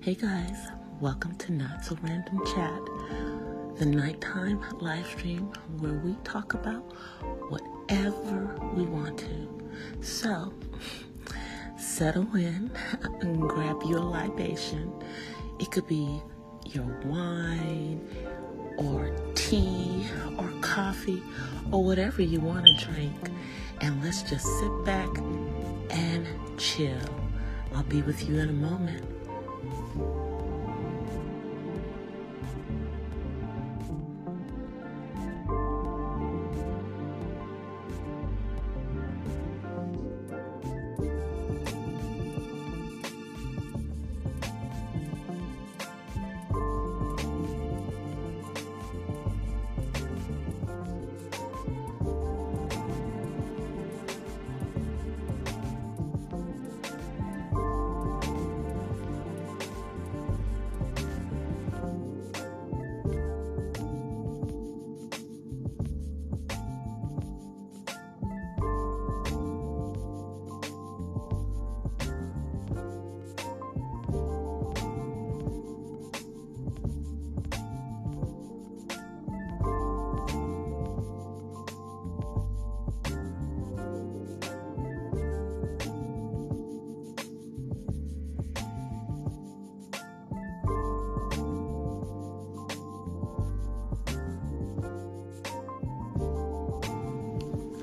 Hey guys, welcome to Not So Random Chat, the nighttime live stream where we talk about whatever we want to. So, settle in and grab your libation. It could be your wine or tea or coffee or whatever you want to drink. And let's just sit back and chill. I'll be with you in a moment.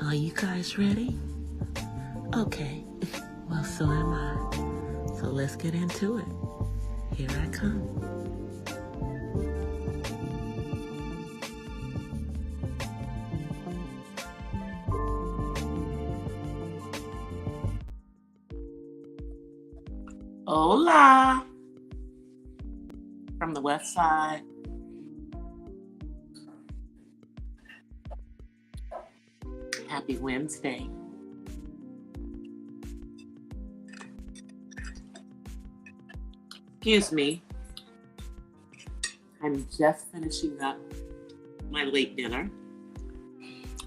Are you guys ready? Okay, well, so am I. So let's get into it. Here I come. Hola! From the west side. Happy Wednesday. Excuse me. I'm just finishing up my late dinner.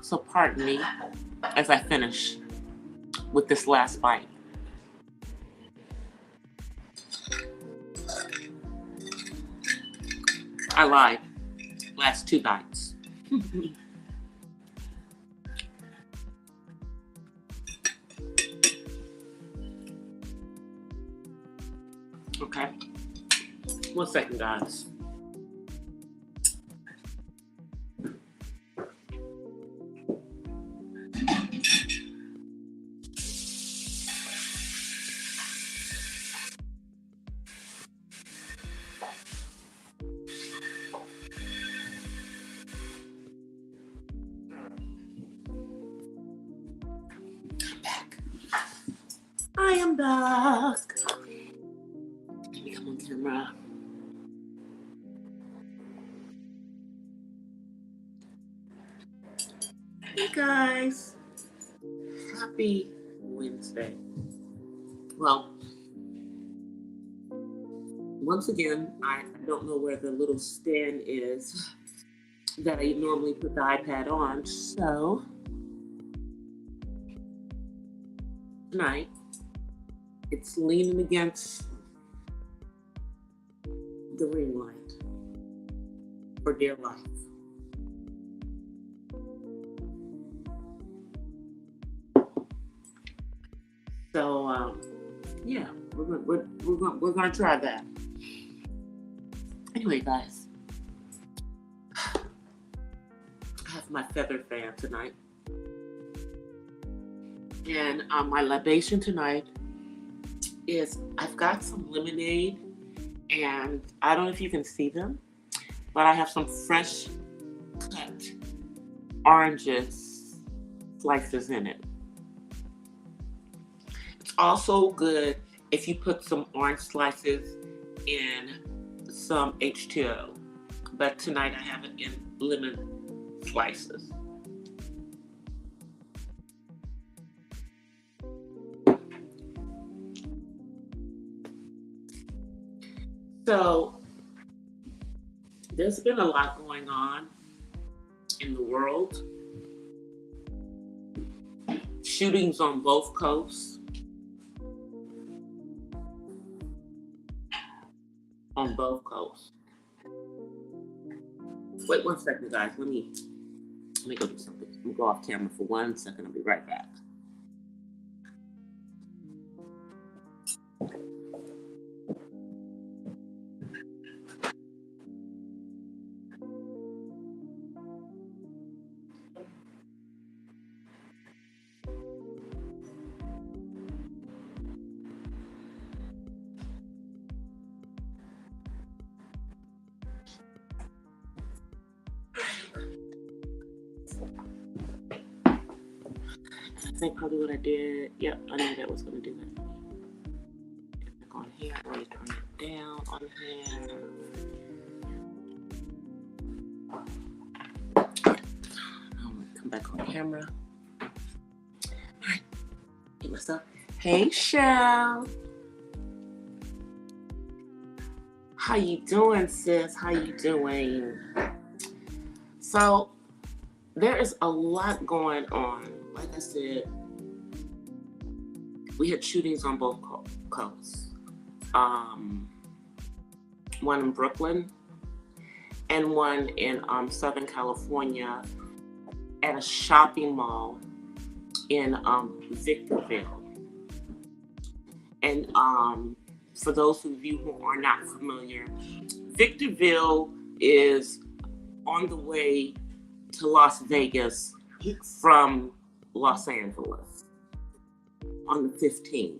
So pardon me as I finish with this last bite. I lied. Last two bites. Okay. 1 second, guys. I am back. Let me come on camera. Hey guys. Happy Wednesday. Well, once again, I don't know where the little stand is that I normally put the iPad on. So tonight, it's leaning against the ring light for dear life. So yeah, we're gonna try that. Anyway, guys, I have my feather fan tonight, and my libation tonight is I've got some lemonade, and I don't know if you can see them, but I have some fresh cut oranges slices in it. It's also good if you put some orange slices in some H2O, but tonight I have it in lemon slices. So there's been a lot going on in the world. Shootings on both coasts. both coasts. Wait 1 second, guys. Let me go do something. Let me go off camera for 1 second. I'll be right back. I think probably what I did. Yep, I knew that was going to do that. Back on here, I'm going to turn it down on here. I'm going to come back on camera. All right, get myself. Hey, Shell. How you doing, sis? How you doing? So, there is a lot going on. Like I said, we had shootings on both coasts. One in Brooklyn and one in Southern California at a shopping mall in Victorville. And for those of you who are not familiar, Victorville is on the way to Las Vegas from Los Angeles on the 15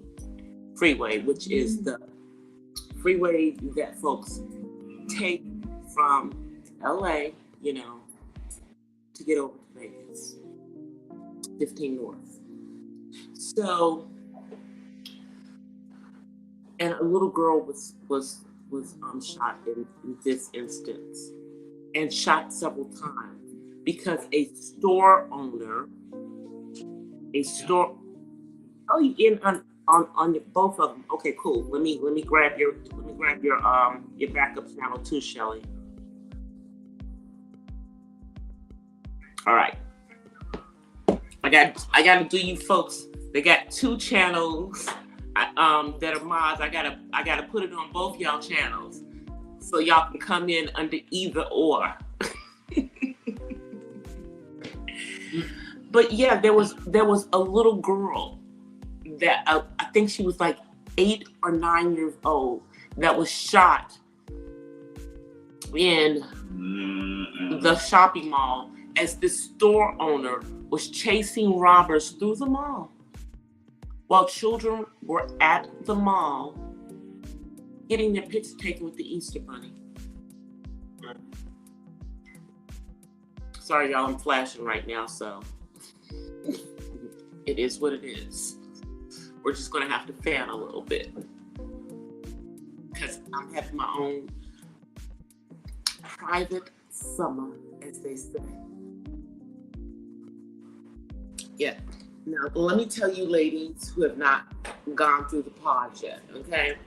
freeway, which is the freeway that folks take from LA, you know, to get over to Vegas, 15 North. So, and a little girl was shot in this instance, and shot several times because a store owner, oh, you in on both of them. Okay, cool. Let me grab your backup channel too, Shelly. All right. I got to do you folks. They got 2 channels that are mods. I gotta put it on both y'all channels so y'all can come in under either or. But yeah, there was a little girl that I think she was like 8 or 9 years old that was shot in the shopping mall as the store owner was chasing robbers through the mall while children were at the mall getting their pictures taken with the Easter Bunny. Sorry, y'all, I'm flashing right now, so it is what it is. We're just gonna have to fan a little bit because I'm having my own private summer, as they say. Yeah. Now, let me tell you, ladies who have not gone through the pod yet, okay?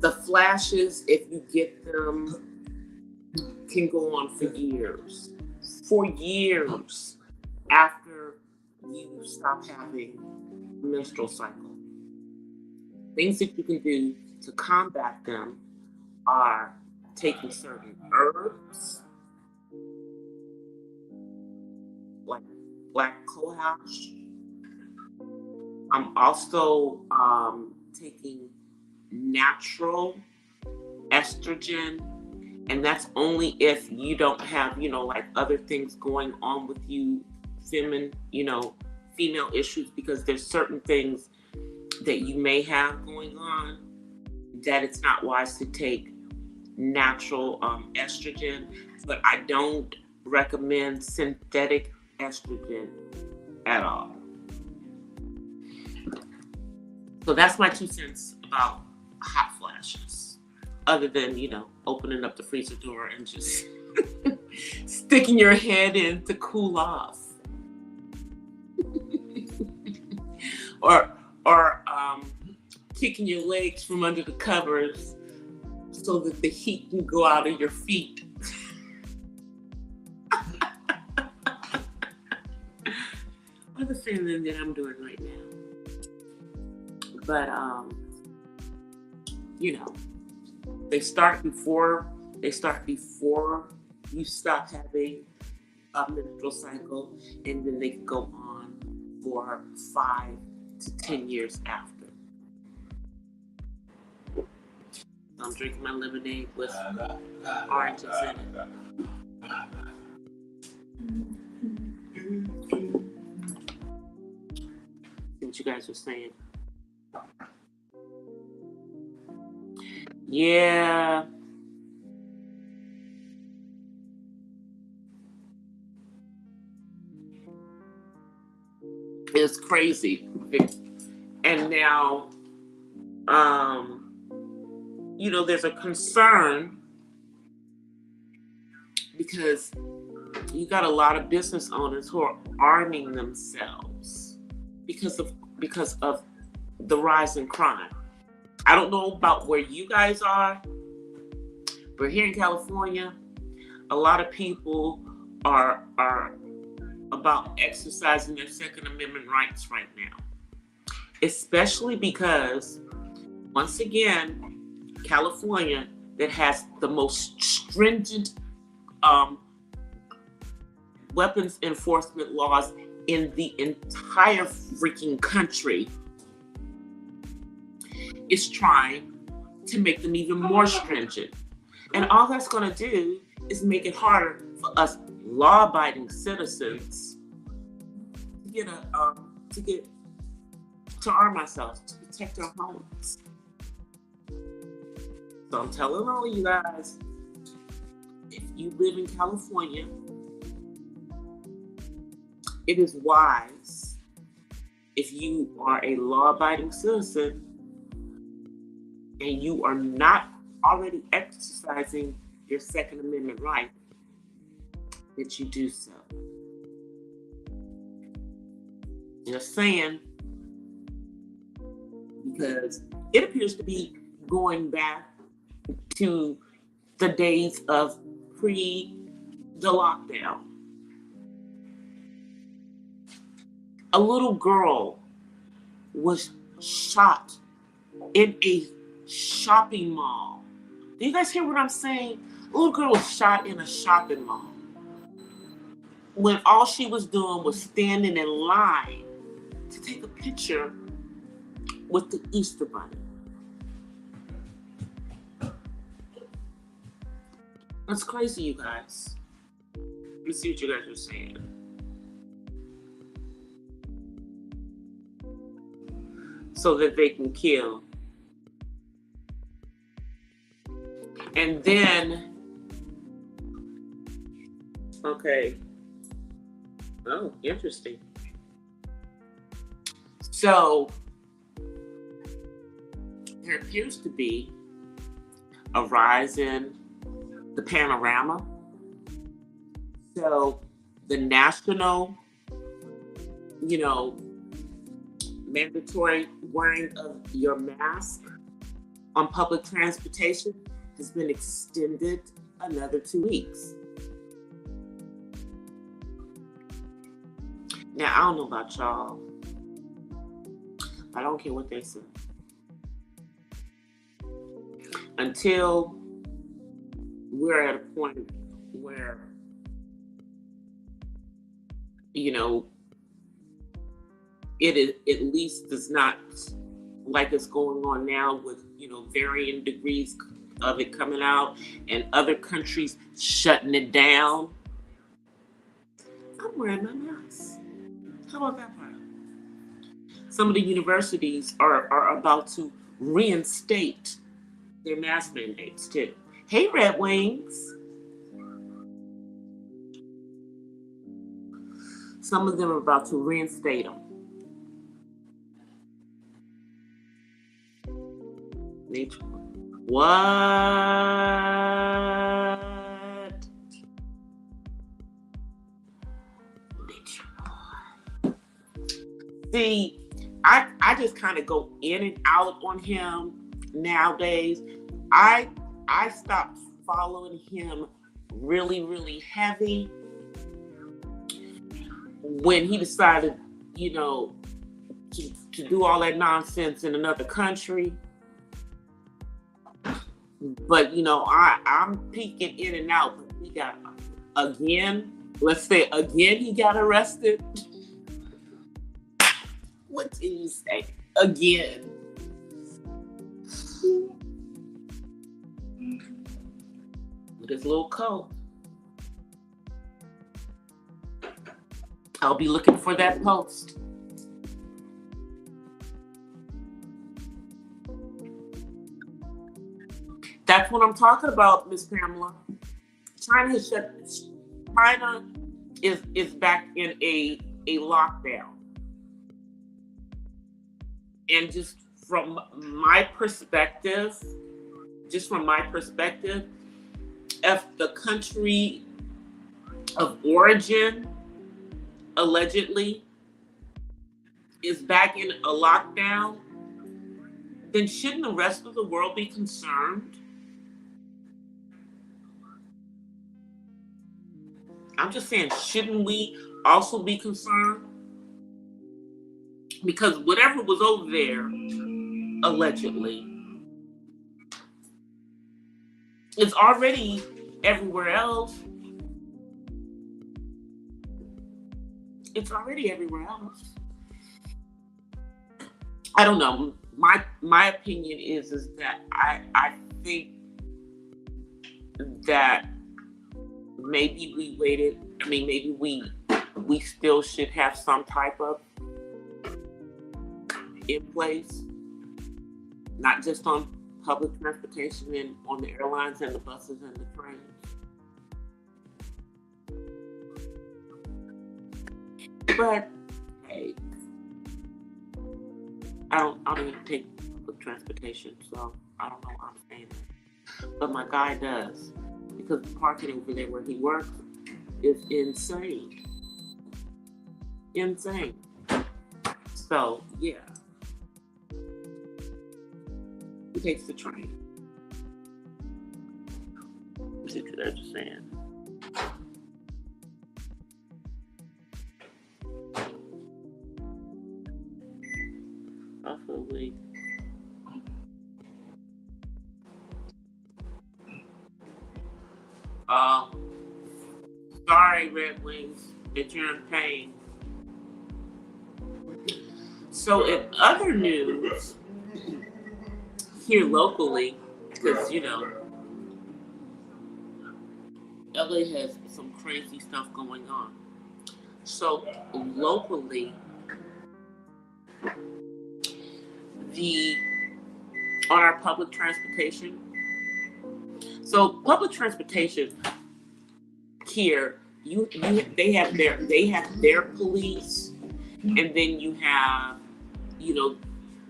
The flashes, if you get them, can go on for years. For years after you stop having a menstrual cycle. Things that you can do to combat them are taking certain herbs, like black cohosh. I'm also taking natural estrogen, and that's only if you don't have, like other things going on with you, female issues, because there's certain things that you may have going on that it's not wise to take natural estrogen, but I don't recommend synthetic estrogen at all. So that's my 2 cents about hot flashes, other than, opening up the freezer door and just sticking your head in to cool off. or kicking your legs from under the covers so that the heat can go out of your feet. Or the feeling that I'm doing right now. But you know, they start before you stop having a menstrual cycle, and then they go on for 5 to 10 years after. I'm drinking my lemonade with oranges in it. See what you guys were saying. Yeah. It's crazy. And now, you know, there's a concern because you got a lot of business owners who are arming themselves because of the rise in crime. I don't know about where you guys are, but here in California, a lot of people are about exercising their Second Amendment rights right now. Especially because, once again, California, that has the most stringent weapons enforcement laws in the entire freaking country, is trying to make them even more stringent. And all that's going to do is make it harder for us law-abiding citizens to arm ourselves, to protect our homes. So I'm telling all of you guys, if you live in California, it is wise, if you are a law-abiding citizen and you are not already exercising your Second Amendment right, that you do so. Just saying, because it appears to be going back to the days of the lockdown. A little girl was shot in a shopping mall. Do you guys hear what I'm saying? A little girl was shot in a shopping mall when all she was doing was standing in line to take a picture with the Easter Bunny. That's crazy, you guys. Let's see what you guys are saying. So that they can kill. And then, okay. Oh, interesting. So, there appears to be a rise in the panorama. So, the national, mandatory wearing of your mask on public transportation has been extended another 2 weeks. Now, I don't know about y'all. I don't care what they say. Until we're at a point where, it at least does not, like it's going on now with, varying degrees of it coming out and other countries shutting it down. I'm wearing my mask. How about that part? Some of the universities are about to reinstate their mask mandates too. Hey, Red Wings. Some of them are about to reinstate them. What? See, I just kind of go in and out on him nowadays. I stopped following him really, really heavy when he decided, to do all that nonsense in another country. But I'm peeking in and out. But he got again. Let's say again he got arrested. What can you say? Again. With his little coat. I'll be looking for that post. That's what I'm talking about, Miss Pamela. China is back in a lockdown. And just from my perspective, if the country of origin allegedly is back in a lockdown, then shouldn't the rest of the world be concerned? I'm just saying, shouldn't we also be concerned? Because whatever was over there, allegedly, it's already everywhere else. I don't know. My opinion is that I think that maybe we waited. I mean, maybe we still should have some type of in place, not just on public transportation and on the airlines and the buses and the trains. But hey, I don't even take public transportation, so I don't know why I'm saying that. But my guy does, because the parking over there where he works is insane. So yeah, he takes the train. See what they're just saying. Hopefully. Sorry, Red Wings, that you're in pain. So in other news, here locally, because LA has some crazy stuff going on. So locally, on our public transportation. So public transportation here, they have their police, and then you have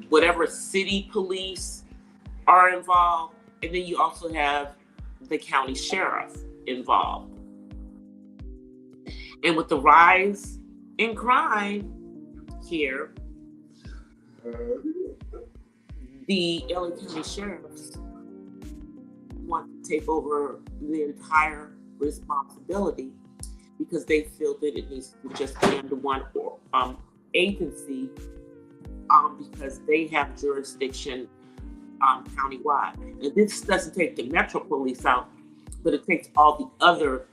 whatever city police are involved, and then you also have the county sheriff involved. And with the rise in crime here, the LA County sheriffs want to take over the entire responsibility because they feel that it needs to just be under one agency because they have jurisdiction countywide. And this doesn't take the Metro Police out, but it takes all the other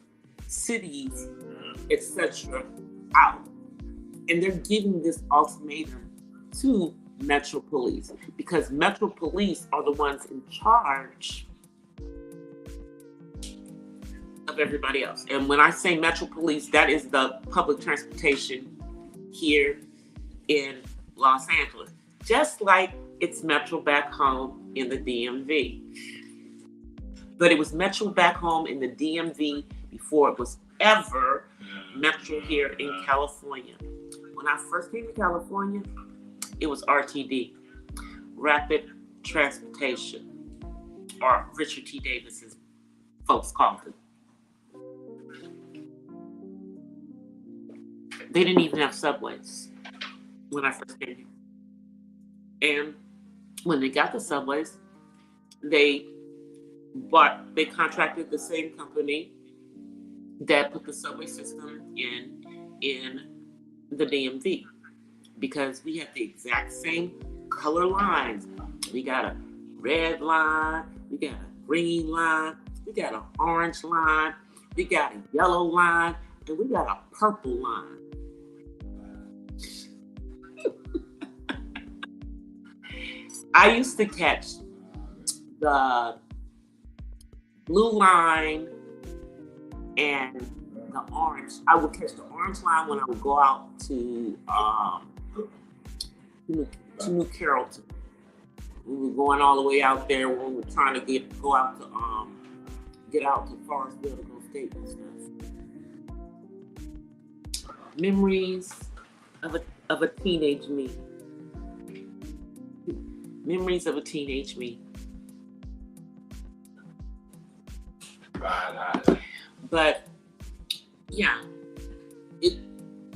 cities, etc., out. And they're giving this ultimatum to Metro Police because Metro Police are the ones in charge of everybody else. And when I say Metro Police, that is the public transportation here in Los Angeles, just like it's Metro back home in the DMV. But it was Metro back home in the DMV before it was ever Metro here in California. When I first came to California, it was RTD, Rapid Transportation, or Richard T. Davis's folks called it. They didn't even have subways when I first came here. And when they got the subways, they contracted the same company that put the subway system in the DMV, because we have the exact same color lines. We got a red line, we got a green line, we got an orange line, we got a yellow line, and we got a purple line. I used to catch the blue line and the orange. I would catch the orange line when I would go out to New Carrollton. We were going all the way out there when we were trying to get out to Forestville to go skate and stuff. Memories of a teenage me. Memories of a teenage me. But yeah,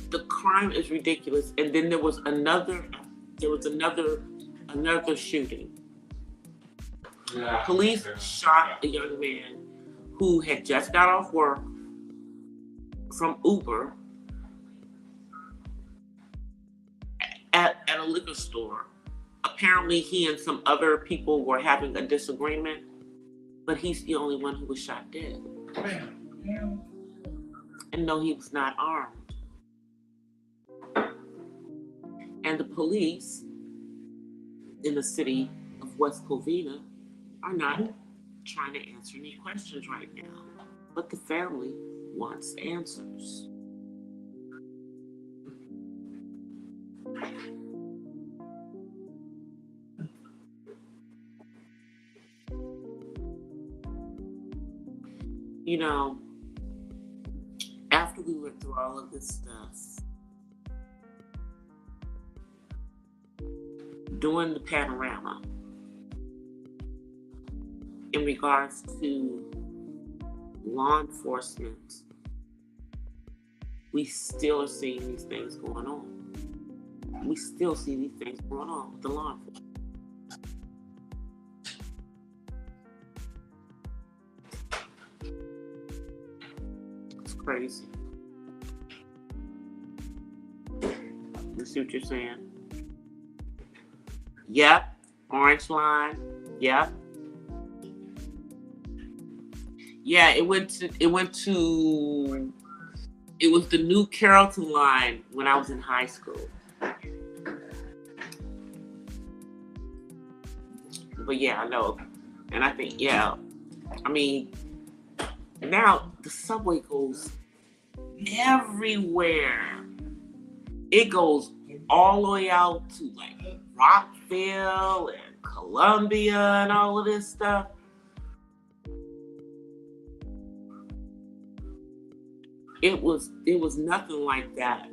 the crime is ridiculous. And then there was another shooting. Yeah. Police shot a young man who had just got off work from Uber at a liquor store. Apparently he and some other people were having a disagreement, but he's the only one who was shot dead. And no, he was not armed. And the police in the city of West Covina are not trying to answer any questions right now, but the family wants answers. You know, after we went through all of this stuff, doing the panorama in regards to law enforcement, we still are seeing these things going on. We still see these things going on with the law enforcement. It's crazy. You see what you're saying? Yep. Orange line. Yep. Yeah, it was the New Carrollton line when I was in high school. But yeah, I know. And I think, yeah, I mean, now the subway goes everywhere. It goes all the way out to like Rockville and Columbia and all of this stuff. It was nothing like that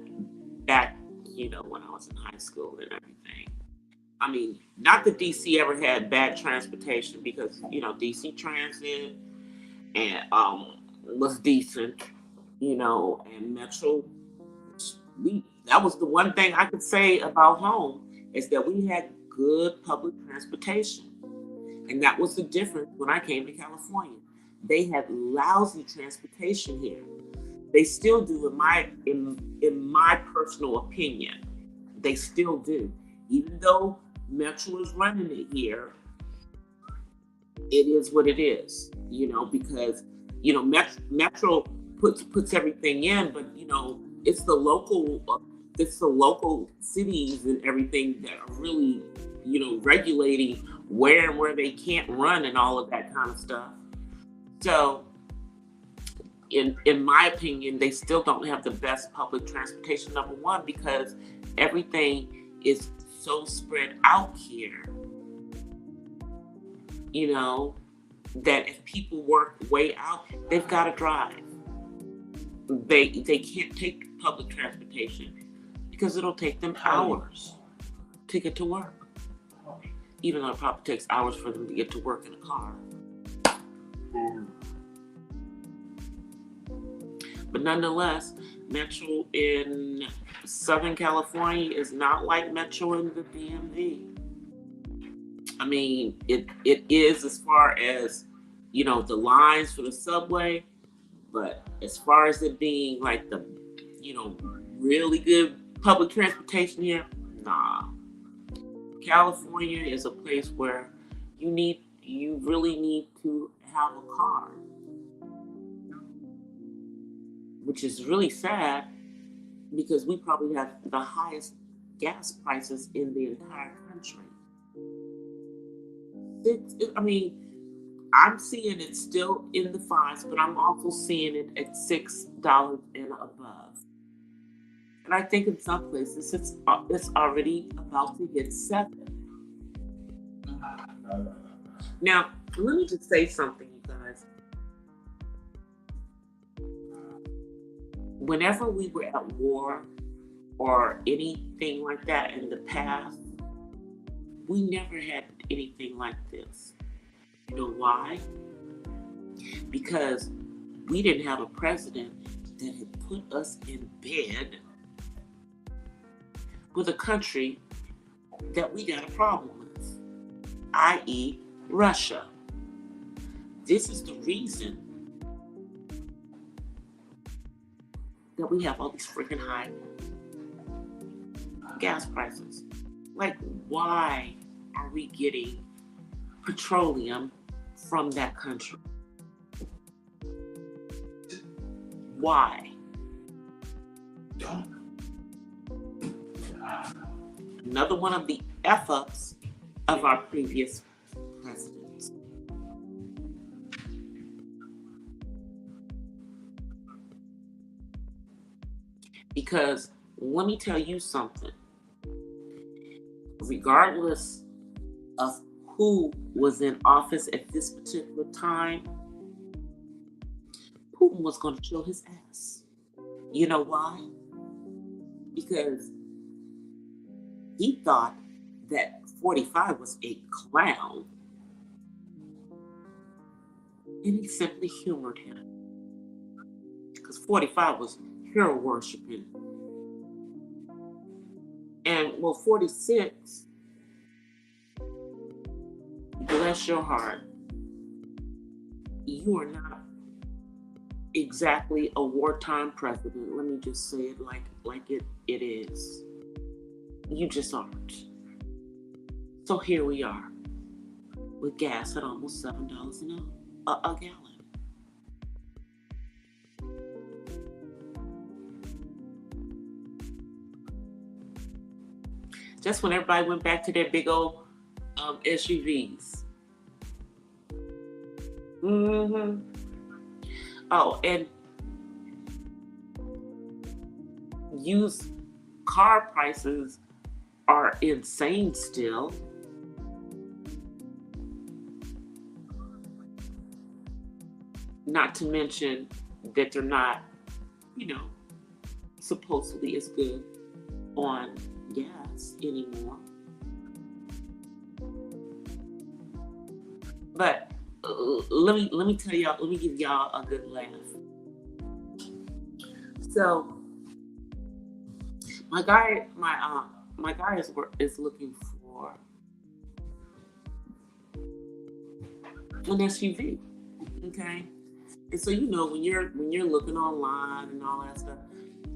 back, when I was in high school and everything. I mean, not that DC ever had bad transportation because, DC Transit and was decent, and Metro. That was the one thing I could say about home is that we had good public transportation. And that was the difference when I came to California. They had lousy transportation here. They still do, in my personal opinion. They still do. Even though Metro is running it here, it is what it is, because, Metro puts everything in, but, it's the local cities and everything that are really, regulating where and where they can't run and all of that kind of stuff. So, in my opinion, they still don't have the best public transportation, number one, because everything is so spread out here, that if people work way out, they've got to drive. They can't take public transportation because it'll take them hours to get to work. Even though it probably takes hours for them to get to work in a car. But nonetheless, Metro in Southern California is not like Metro in the DMV. I mean, it is as far as, the lines for the subway, but as far as it being like the, really good public transportation here, nah. California is a place where you need you really need to have a car, which is really sad because we probably have the highest gas prices in the entire country. I mean, I'm seeing it still in the fives, but I'm also seeing it at $6 and above. And I think in some places it's already about to hit 7. Now, let me just say something, you guys. Whenever we were at war or anything like that in the past, we never had anything like this. You know why? Because we didn't have a president that had put us in bed with a country that we got a problem with, i.e., Russia. This is the reason that we have all these freaking high gas prices. Like, why are we getting petroleum from that country? Why? Another one of the F-ups of our previous presidents. Because let me tell you something. Regardless of who was in office at this particular time, Putin was going to show his ass. You know why? Because he thought that 45 was a clown. And he simply humored him. Because 45 was hero worshiping. And well, 46, bless your heart, you are not exactly a wartime president. Let me just say it like it is. You just aren't. So here we are with gas at almost $7 a gallon. Just when everybody went back to their big old SUVs. Oh, and used car prices are insane still. Not to mention that they're not, supposedly as good on gas anymore. But let me tell y'all, let me give y'all a good laugh. So my guy is looking for an SUV. Okay. And so when you're looking online and all that stuff,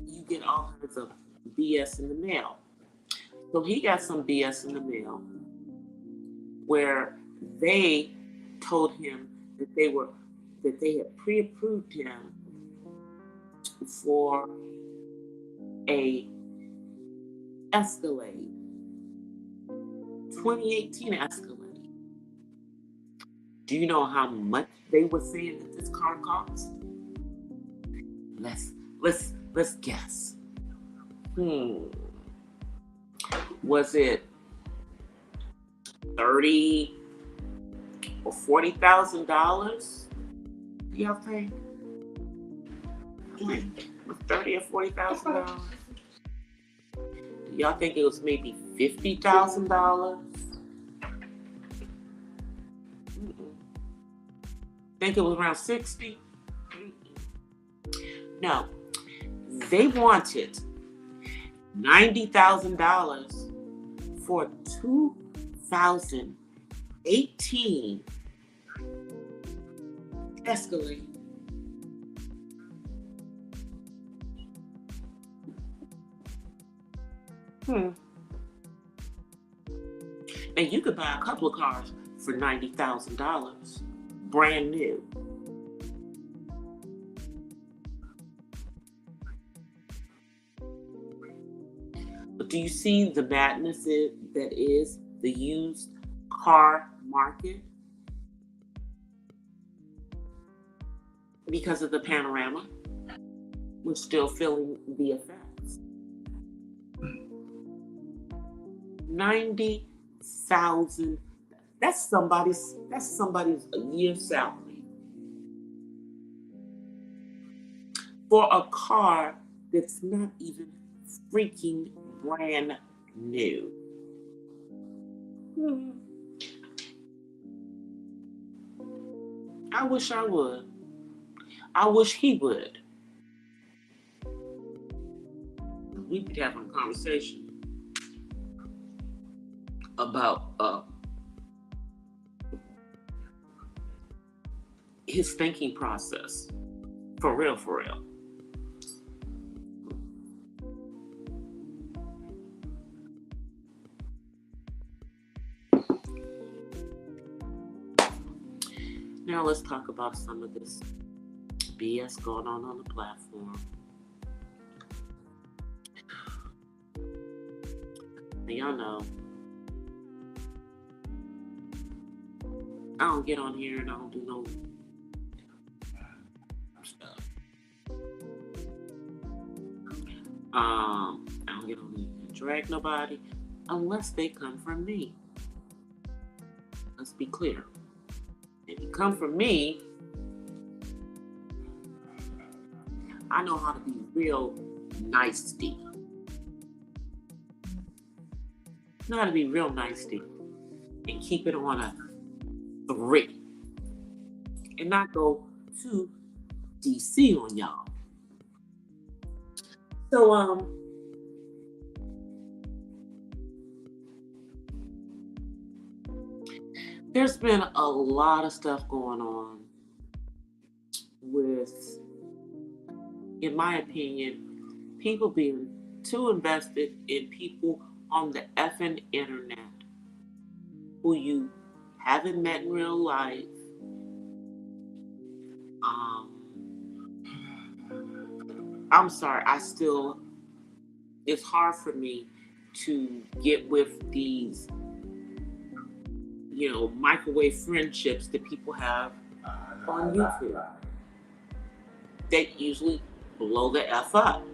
you get all kinds of BS in the mail. So he got some BS in the mail where they told him that they had pre-approved him for a Escalade, 2018 Escalade. Do you know how much they were saying that this car cost? Let's guess. Was it $30,000 or $40,000? Do y'all think? Was $30,000 or $40,000? Y'all think it was maybe $50,000? Think it was around 60? No. They wanted $90,000 for 2018 Escalade. And you could buy a couple of cars for $90,000, brand new. But do you see the madness that is the used car market? Because of the panorama, we're still feeling the effects. 90,000. That's somebody's a year's salary for a car that's not even freaking brand new. I wish I would. I wish he would. We'd be having a conversation about his thinking process. For real, for real. Now let's talk about some of this BS going on the platform. Y'all know, I don't get on here and I don't do no stuff. I don't get on here and drag nobody unless they come from me. Let's be clear. If you come from me, I know how to be real nicey. Know how to be real nicey and keep it on a 3 and not go to DC on y'all. So there's been a lot of stuff going on with, in my opinion, people being too invested in people on the effing internet who you haven't met in real life. I'm sorry, it's hard for me to get with these, microwave friendships that people have on YouTube. They usually blow the F up.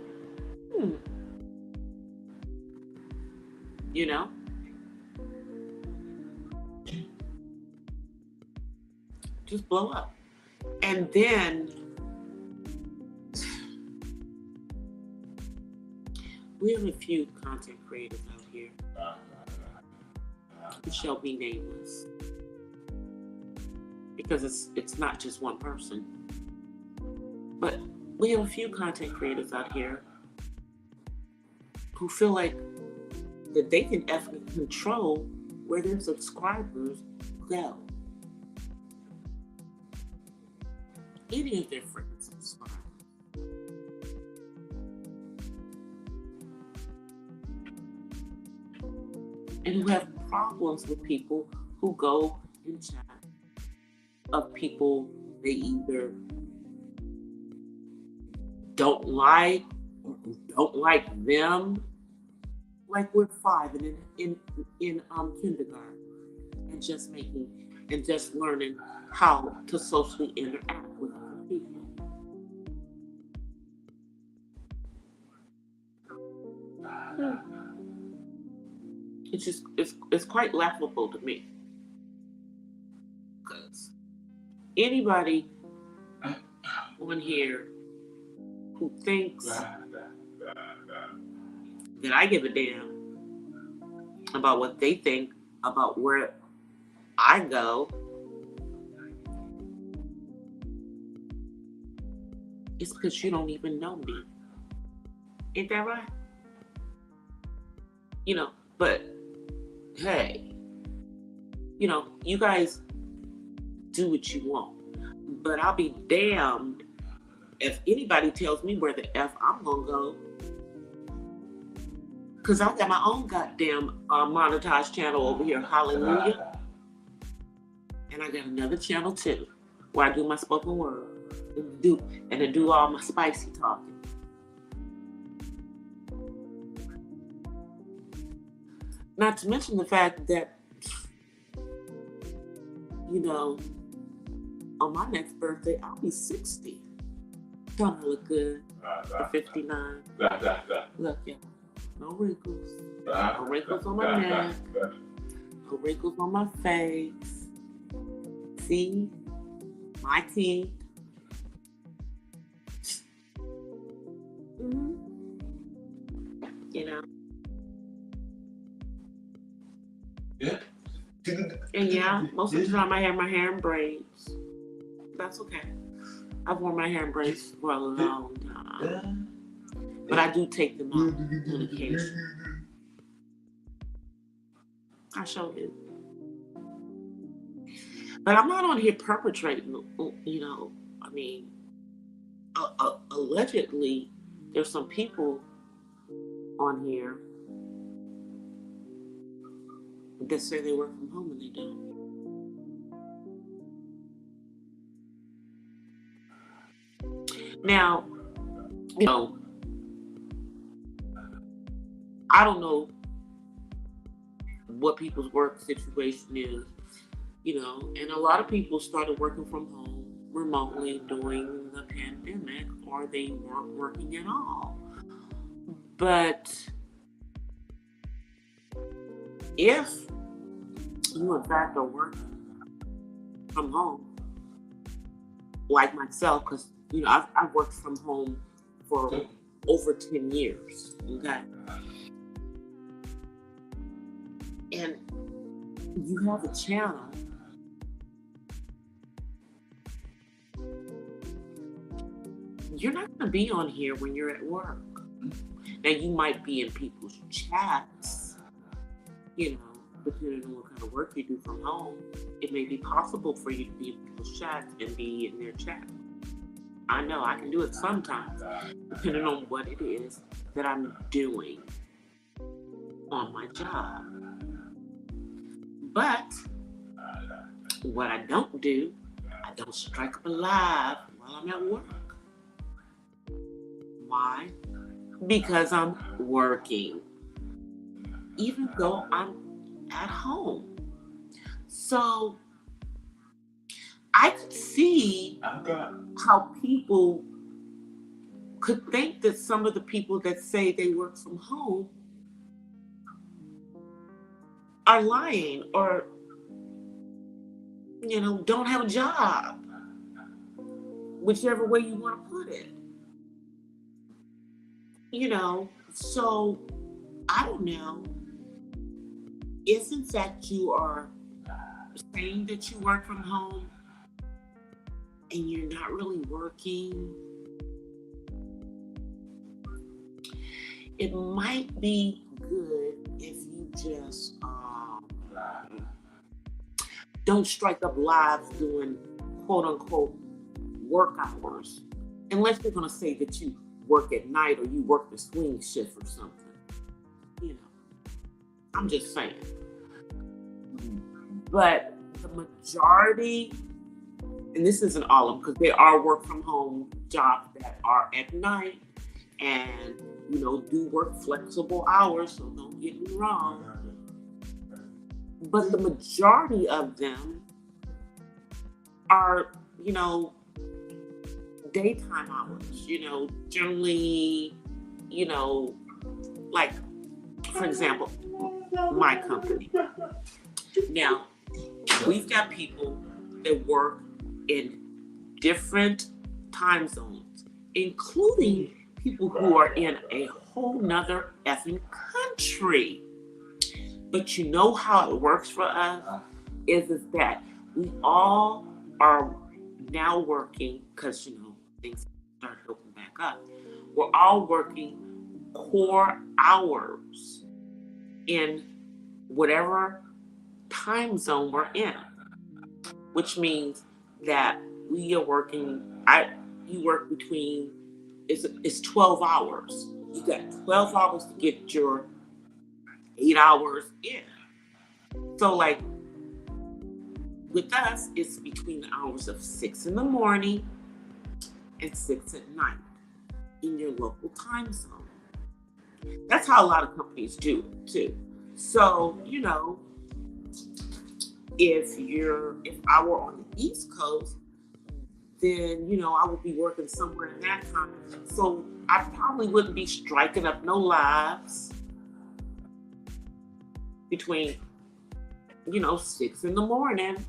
Just blow up. And then we have a few content creators out here who shall be nameless, because it's not just one person. But we have a few content creators out here who feel like that they can effectively control where their subscribers go. Any of their friends subscribe. And who have problems with people who go and chat of people they either don't like or who don't like them. Like we're 5 and in kindergarten and just learning how to socially interact with other people. It's quite laughable to me, because anybody on here who thinks that I give a damn about what they think about where I go, it's because you don't even know me. Ain't that right? But hey, you guys do what you want. But I'll be damned if anybody tells me where the F I'm gonna go. Because I got my own goddamn monetized channel over here. Hallelujah. And I got another channel too, where I do my spoken word and to do all my spicy talking. Not to mention the fact that, on my next birthday, I'll be 60. Trying to look good for 59. Look, yeah, no wrinkles. No wrinkles on my neck. No wrinkles on my face. See? My teeth. Mm-hmm. Yeah. And yeah, most of the time I have my hair in braids. That's okay. I've worn my hair in braids for a long time. But I do take them out on occasion. I sure do. But I'm not on here perpetrating, allegedly, there's some people on here that say they work from home and they don't. Now, I don't know what people's work situation is, and a lot of people started working from home remotely during the pandemic, or they weren't working at all. But if you in fact are working from home, like myself, because I've worked from home for over 10 years, okay? And you have a channel, you're not going to be on here when you're at work. Now, you might be in people's chats, depending on what kind of work you do from home. It may be possible for you to be in people's chats and be in their chat. I know I can do it sometimes, depending on what it is that I'm doing on my job. But what I don't do, I don't strike up a live while I'm at work. Why? Because I'm working, even though I'm at home. So I could see how people could think that some of the people that say they work from home are lying or, don't have a job, whichever way you want to put it. So I don't know if in fact you are saying that you work from home and you're not really working. It might be good if you just don't strike up lives doing quote unquote work hours, unless they're going to say that you work at night or you work the swing shift or something. I'm just saying. But the majority, and this isn't all of them, because there are work from home jobs that are at night and do work flexible hours, so don't get me wrong. But the majority of them are, daytime hours, generally, like, for example, my company. Now, we've got people that work in different time zones, including people who are in a whole nother effing country. But you know how it works for us is that we all are now working, because things start to open back up. We're all working core hours in whatever time zone we're in, which means that we are working. You work between. It's 12 hours. You got 12 hours to get your 8 hours in. So, like, With us, it's between the hours of 6 in the morning and 6 at night in your local time zone. That's how a lot of companies do it too. So, if I were on the East Coast, then, I would be working somewhere in that time. So I probably wouldn't be striking up no lives between, 6 in the morning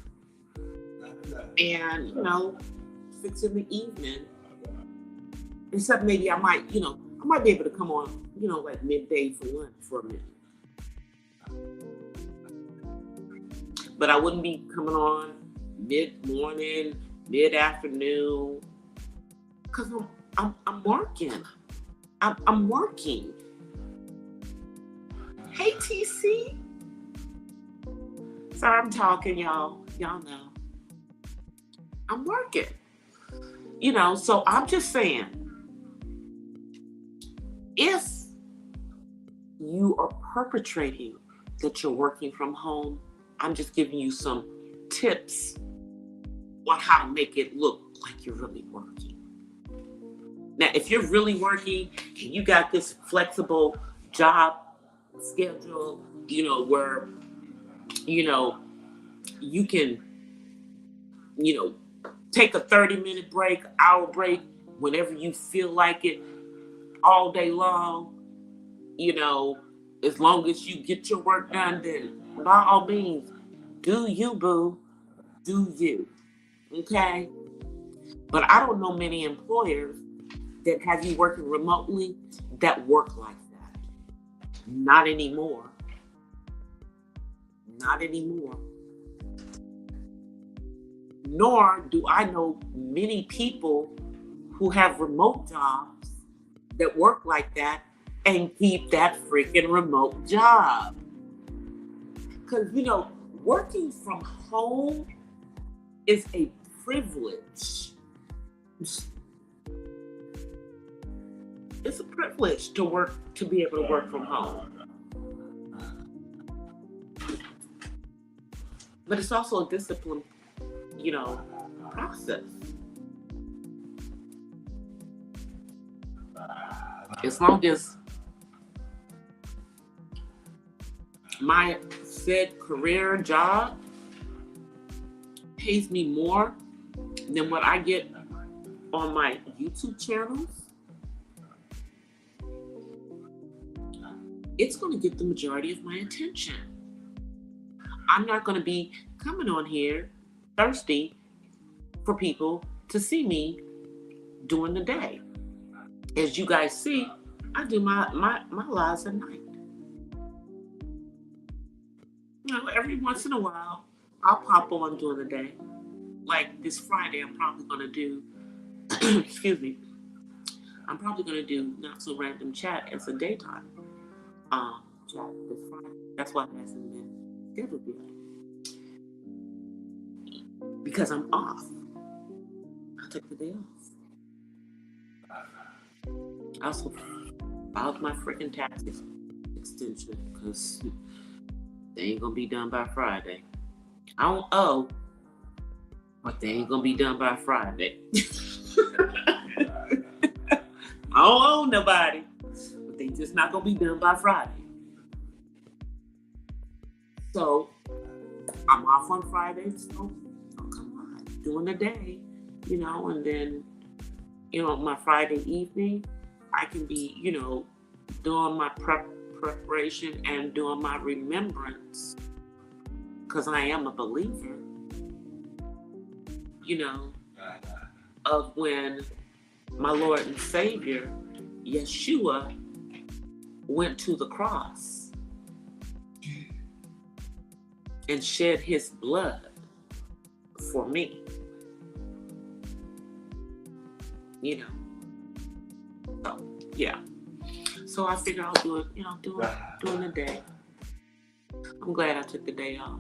and, 6 in the evening. Except maybe I might be able to come on, like midday for lunch for a minute. But I wouldn't be coming on mid-morning, mid-afternoon, because I'm working. I'm working. Hey, TC. Sorry, I'm talking, y'all. Y'all know. I'm working. So I'm just saying, if you are perpetrating that you're working from home, I'm just giving you some tips on how to make it look like you're really working. Now, if you're really working and you got this flexible job schedule, where, you can, take a 30-minute break, hour break, whenever you feel like it, all day long, as long as you get your work done, then by all means, do you, boo. Do you. Okay? But I don't know many employers that have you working remotely that work like that. Not anymore. Not anymore. Nor do I know many people who have remote jobs that work like that and keep that freaking remote job. Because, working from home is a privilege. It's a privilege to be able to work from home. But it's also a discipline, process. As long as my said career job pays me more than what I get on my YouTube channels, it's going to get the majority of my attention. I'm not going to be coming on here thirsty for people to see me during the day. As you guys see, I do my lives at night. Every once in a while, I'll pop on during the day. Like this Friday, I'm probably going to do, excuse me, I'm probably going to do Not So Random Chat as a daytime chat this Friday. That's why it hasn't been scheduled yet. Because I'm off. I took the day off. I also filed my freaking tax extension because they ain't going to be done by Friday. I don't owe, but they ain't going to be done by Friday. I don't owe nobody, but they just not going to be done by Friday. So, I'm off on Friday, so I'll come on during the day, and then, my Friday evening, I can be, doing my preparation and doing my remembrance, because I am a believer, of when my Lord and Savior, Yeshua, went to the cross and shed his blood for me. So, yeah. So I figure I'll do it, during the day. I'm glad I took the day off.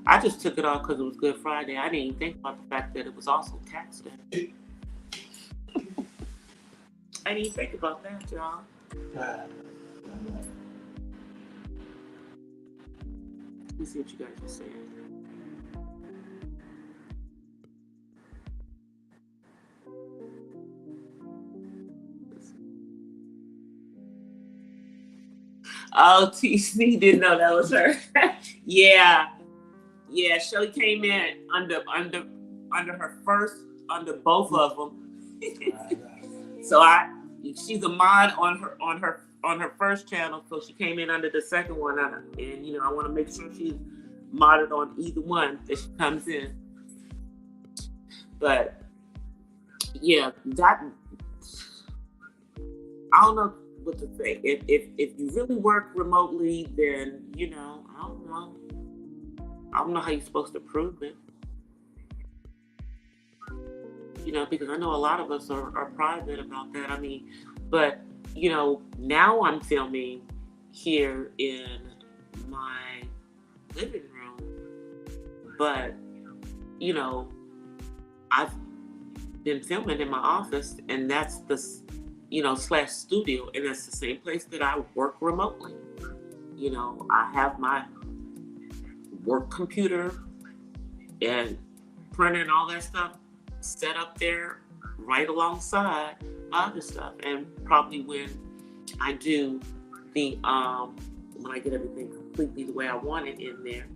I just took it off because it was Good Friday. I didn't even think about the fact that it was also tax day. I didn't even think about that, y'all. Let me see what you guys are saying. Oh, TC didn't know that was her. Yeah. Yeah, Shelly came in under her first, under both of them. So she's a mod on her first channel, so she came in under the second one, and I want to make sure she's modded on either one that she comes in. But yeah, that I don't know what to say. If you really work remotely, then I don't know how you're supposed to prove it. Because I know a lot of us are private about that. I mean, but now I'm filming here in my living room, but I've been filming in my office, and that's the / studio, and that's the same place that I work remotely. I have my work computer and printer and all that stuff set up there right alongside my other stuff. And probably when I do the when I get everything completely the way I want it in there,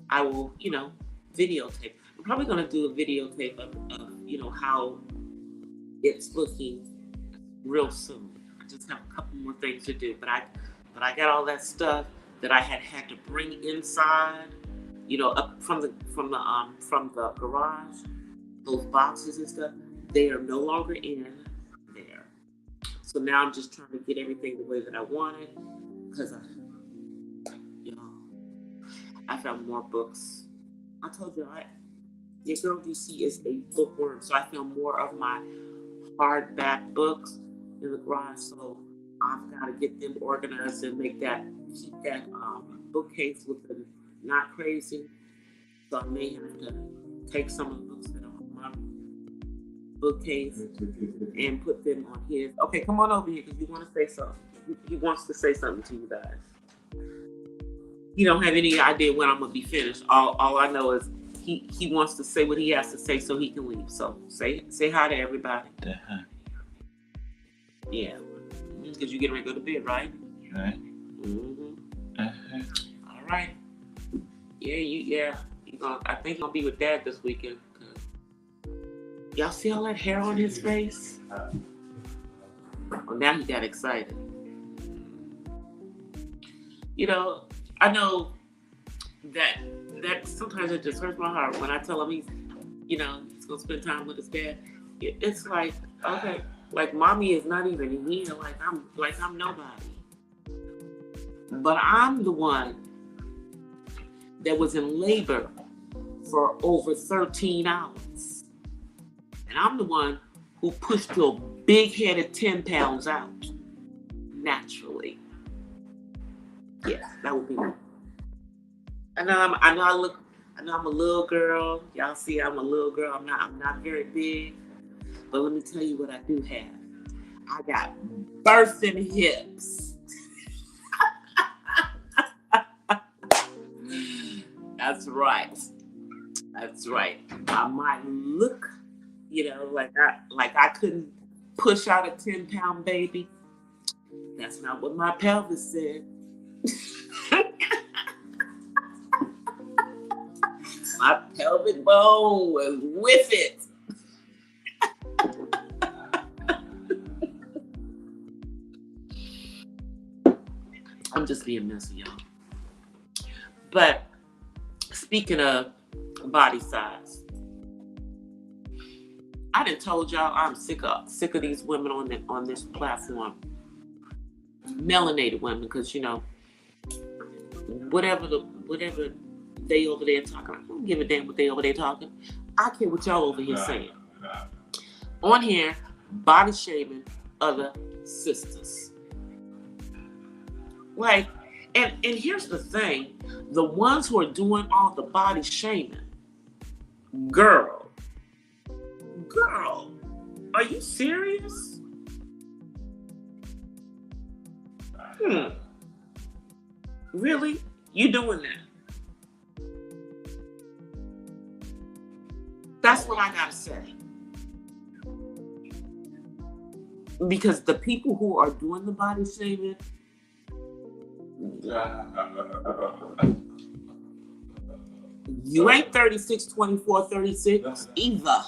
I will videotape. I'm probably going to do a videotape of how it's looking real soon. I just have a couple more things to do, but I got all that stuff that I had to bring inside, up from the garage. Those boxes and stuff, they are no longer in there. So now I'm just trying to get everything the way that I want it, because I found more books. I told you, your girl DC is a bookworm, so I found more of my hardback books in the garage. So I've got to get them organized and keep that bookcase looking not crazy. So I may have to take some of the books that are on my bookcase and put them on his. Okay, come on over here, because you want to say something. He wants to say something to you guys. He don't have any idea when I'm gonna be finished. All I know is he wants to say what he has to say so he can leave. So say hi to everybody. Yeah, because you getting ready to go to bed, right? Right. Mm-hmm. All right. Yeah. I think he'll be with Dad this weekend. Y'all see all that hair on his face? Well, now he got excited. I know that sometimes it just hurts my heart when I tell him he's gonna spend time with his dad. It's like, okay, like mommy is not even here. Like I'm nobody. But I'm the one that was in labor for over 13 hours. And I'm the one who pushed your big-headed 10 pounds out naturally. Yes, that would be me. I know I'm a little girl. Y'all see I'm a little girl. I'm not very big. But let me tell you what I do have. I got birthing hips. That's right. I might look, like I couldn't push out a 10-pound baby. That's not what my pelvis said. My pelvic bone was with it. I'm just being messy, y'all. But speaking of body size, I done told y'all I'm sick of these women on this platform, melanated women, because whatever they over there talking, I don't give a damn what they over there talking. I care what y'all over here saying. On here, body shaming other sisters. Like, and here's the thing, the ones who are doing all the body shaming, girl, are you serious? Really? You doing that? That's what I gotta say. Because the people who are doing the body shaming, You ain't 36, 24, 36 either.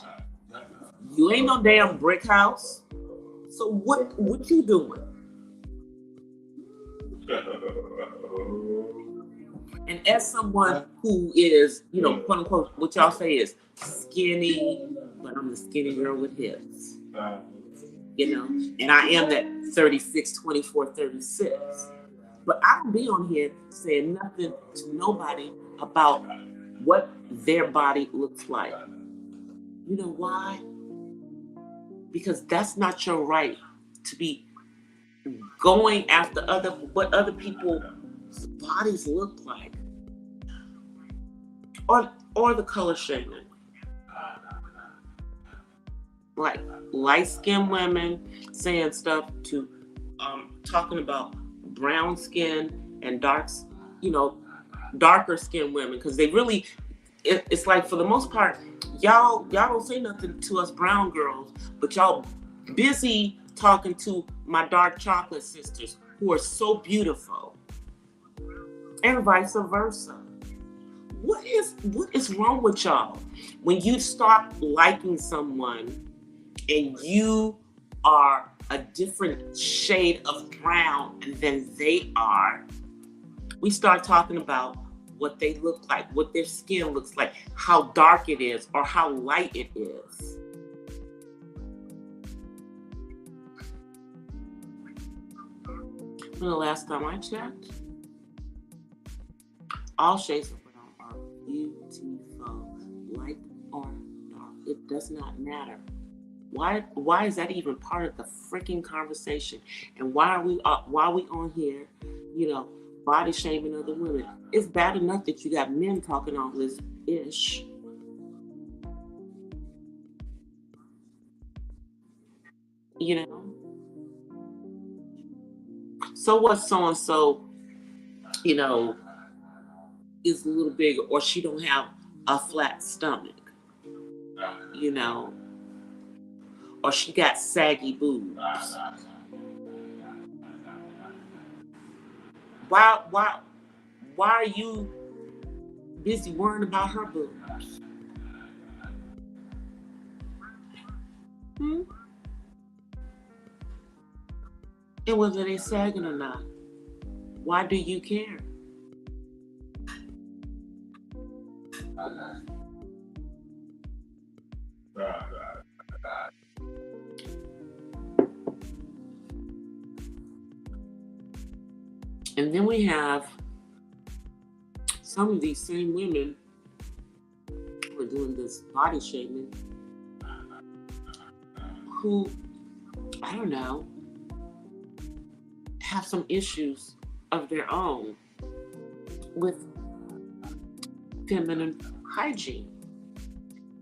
You ain't no damn brick house. So what you doing? And as someone who is, quote unquote, what y'all say is skinny, but I'm the skinny girl with hips. And I am that 36, 24, 36. But I don't be on here saying nothing to nobody about what their body looks like. You know why? Because that's not your right to be going after what other people's bodies look like. Or the color shaming. Like light-skinned women saying stuff to talking about brown skin and darker skinned women, because they really it's like, for the most part, y'all don't say nothing to us brown girls, but y'all busy talking to my dark chocolate sisters who are so beautiful, and vice versa. What is wrong with y'all when you start liking someone and you are a different shade of brown than they are? We start talking about what they look like, what their skin looks like, how dark it is, or how light it is. When the last time I checked, all shades of brown are beautiful, light or dark. It does not matter. Why is that even part of the freaking conversation? And why are we on here, body shaming other women? It's bad enough that you got men talking all this ish. So what so and so, is a little bigger, or she don't have a flat stomach, or she got saggy boobs. Why are you busy worrying about her boobs? And whether they're sagging or not, why do you care? And then we have some of these same women who are doing this body shaming, who, I don't know, have some issues of their own with feminine hygiene.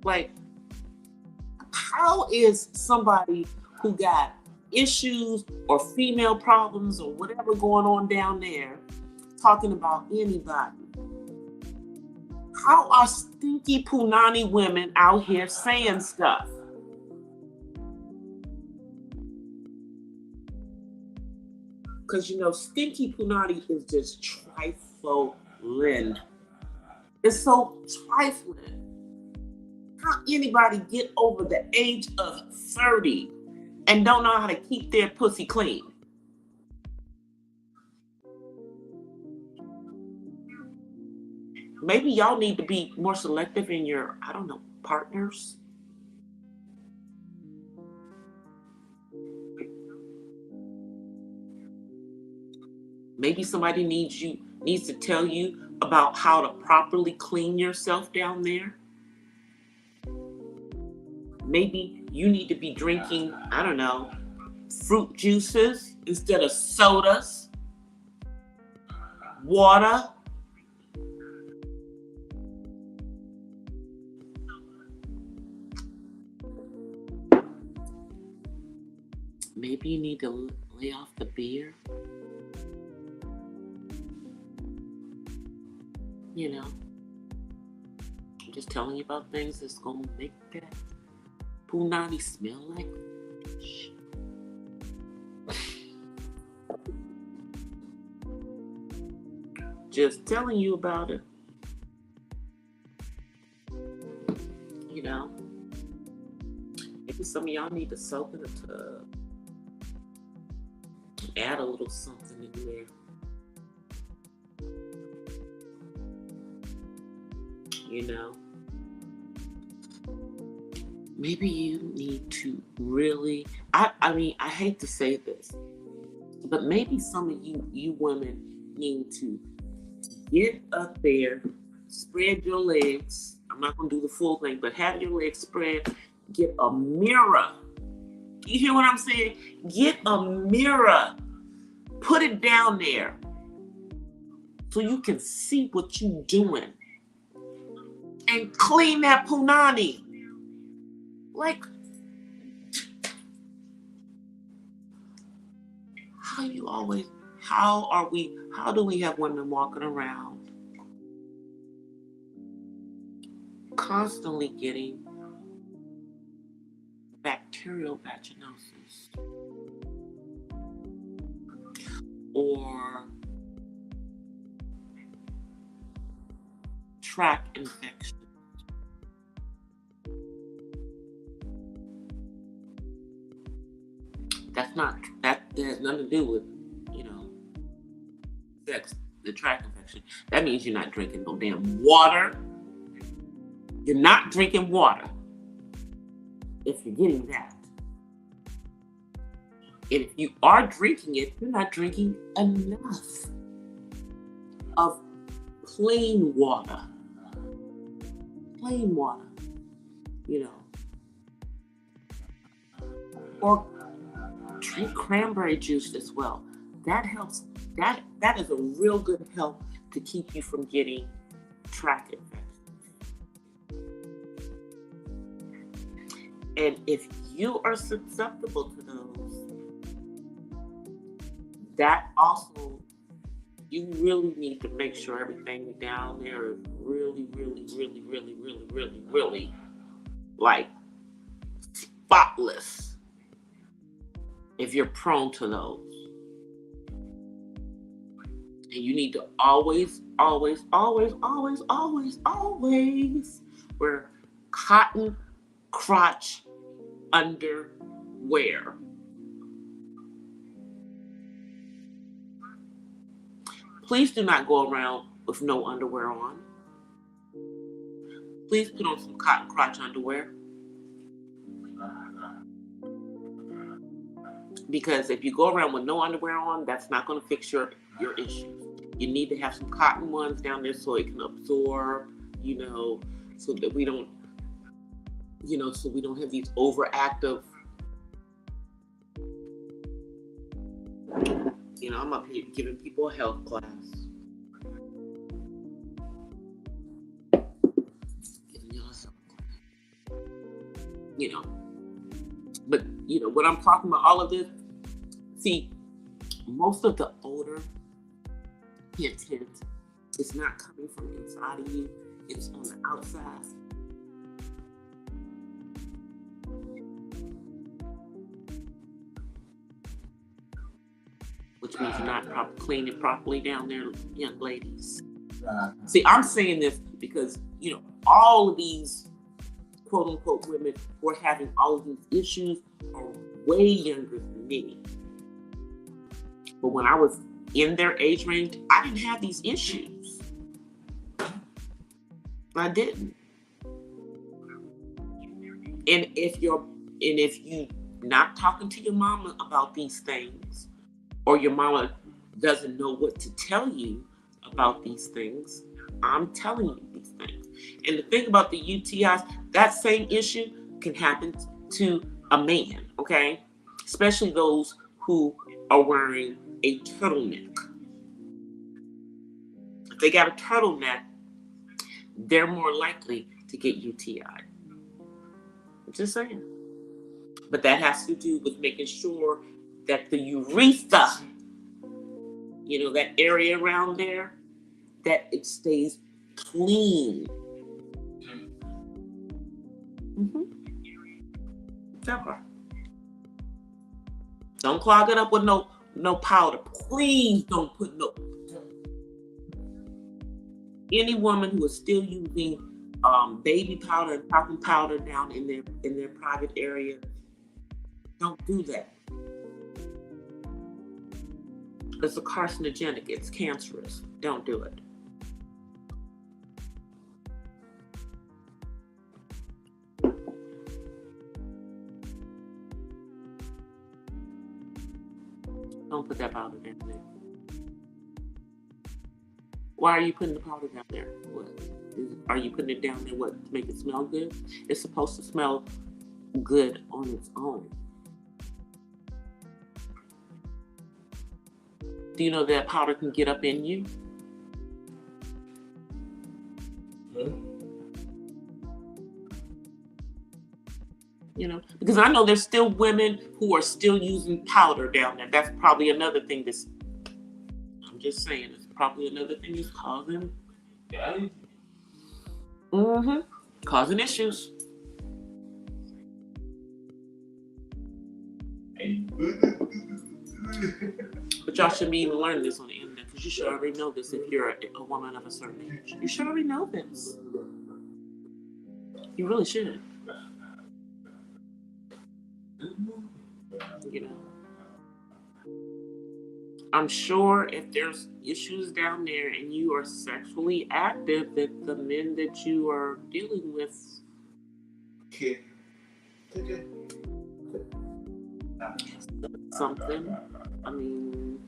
Like, how is somebody who got issues or female problems or whatever going on down there talking about anybody? How are stinky punani women out here saying stuff? Because stinky punani is just trifling. It's so trifling. How anybody get over the age of 30 and don't know how to keep their pussy clean? Maybe y'all need to be more selective in your, partners. Maybe somebody needs to tell you about how to properly clean yourself down there. Maybe you need to be drinking, fruit juices instead of sodas, water. Maybe you need to lay off the beer. I'm just telling you about things that's going to make that punani smell like fish. Just telling you about it. You know, maybe some of y'all need to soak in the tub. Add a little something in there. You know, maybe you need to really, I mean, I hate to say this, but maybe some of you women need to get up there, spread your legs. I'm not going to do the full thing, but have your legs spread. Get a mirror. You hear what I'm saying? Get a mirror. Put it down there so you can see what you're doing. And clean that punani. Like, how do we have women walking around constantly getting bacterial vaginosis or tract infection? That has nothing to do with, sex, the tract infection. That means you're not drinking no damn water. You're not drinking water if you're getting that. And if you are drinking it, you're not drinking enough of plain water. Plain water, Or drink cranberry juice as well. That helps. That is a real good help to keep you from getting tract infections. And if you are susceptible to those, that also, you really need to make sure everything down there is really, really, really, really, really, really, really, like, spotless. If you're prone to those. And you need to always wear cotton crotch underwear. Please do not go around with no underwear on. Please put on some cotton crotch underwear. Because if you go around with no underwear on, that's not going to fix your issues. You need to have some cotton ones down there so it can absorb, so that we don't, so we don't have these overactive, I'm up here giving people a health class. Giving y'all a health class. But, when I'm talking about all of this, see, most of the odor, hint, is not coming from inside of you. It's on the outside. Which means you're not cleaning properly down there, young ladies. See, I'm saying this because, all of these quote-unquote women who are having all of these issues are way younger than me. But when I was in their age range, I didn't have these issues. I didn't. And if you not talking to your mama about these things, or your mama doesn't know what to tell you about these things, I'm telling you these things. And the thing about the UTIs, that same issue can happen to a man, okay? Especially those who are wearing a turtleneck. If they got a turtleneck, they're more likely to get UTI. I'm just saying. But that has to do with making sure that the urethra, that area around there, that it stays clean. Never. Don't clog it up with no powder. Please don't put no. Any woman who is still using baby powder and talcum powder down in their private area, don't do that. It's a carcinogenic. It's cancerous. Don't do it. Don't put that powder down there. Why are you putting the powder down there? Are you putting it down there to make it smell good? It's supposed to smell good on its own. Do you know that powder can get up in you? You know, because I know there's still women who are still using powder down there. That's probably another thing I'm just saying, it's probably another thing that's causing causing issues. But y'all shouldn't be even learning this on the internet, because you should already know this if you're a woman of a certain age. You should already know this. You really should. You know, I'm sure if there's issues down there and you are sexually active, that the men that you are dealing with something. I mean,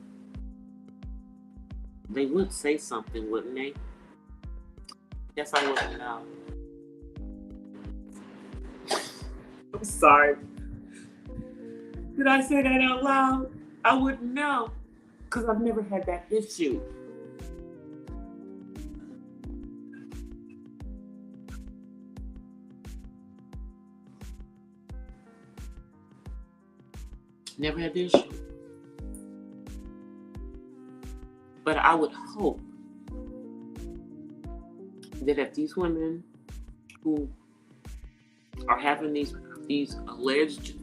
they would say something, wouldn't they? Guess I wouldn't know. I'm sorry. Did I say that out loud? I wouldn't know, because I've never had that issue. Never had the issue. But I would hope that if these women who are having these alleged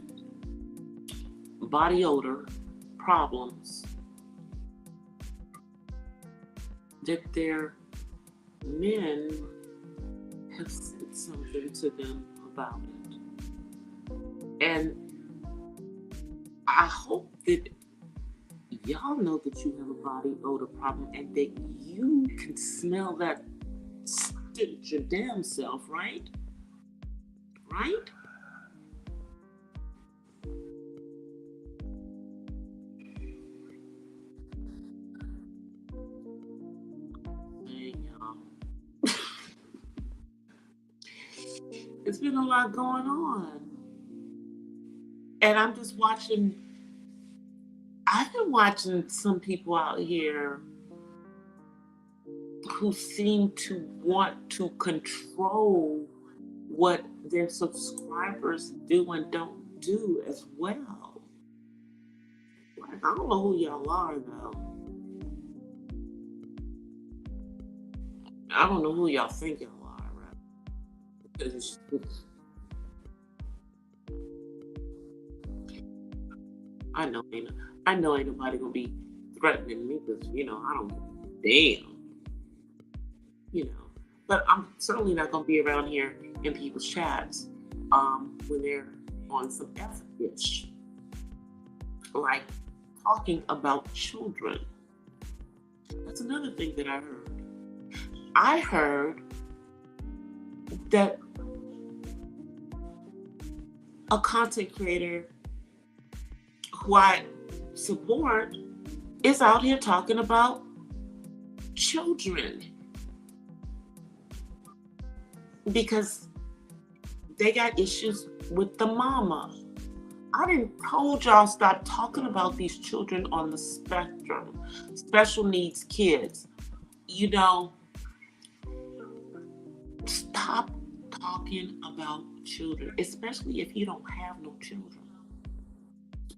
body odor problems, that their men have said something to them about it. And I hope that y'all know that you have a body odor problem and that you can smell that stench your damn self, right? Right? Dang, y'all. It's been a lot going on. And I'm just I've been watching some people out here who seem to want to control what their subscribers do and don't do as well. Like, I don't know who y'all are, though. I don't know who y'all think y'all are, right? Because I know ain't nobody gonna be threatening me, because I don't give a damn. But I'm certainly not gonna be around here in people's chats when they're on some F-ish, like talking about children. That's another thing that I heard. I heard that a content creator who I support is out here talking about children because they got issues with the mama. I didn't told y'all stop talking about these children on the spectrum, special needs kids. Stop talking about children, especially if you don't have no children.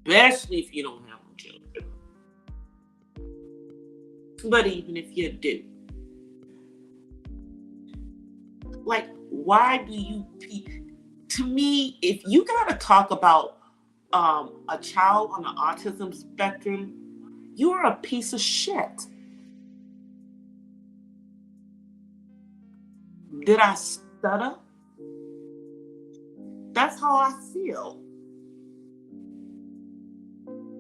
Especially if you don't have no children. But even if you do, like, why do you? To me, if you gotta talk about a child on the autism spectrum, you're a piece of shit. Did I stutter? That's how I feel.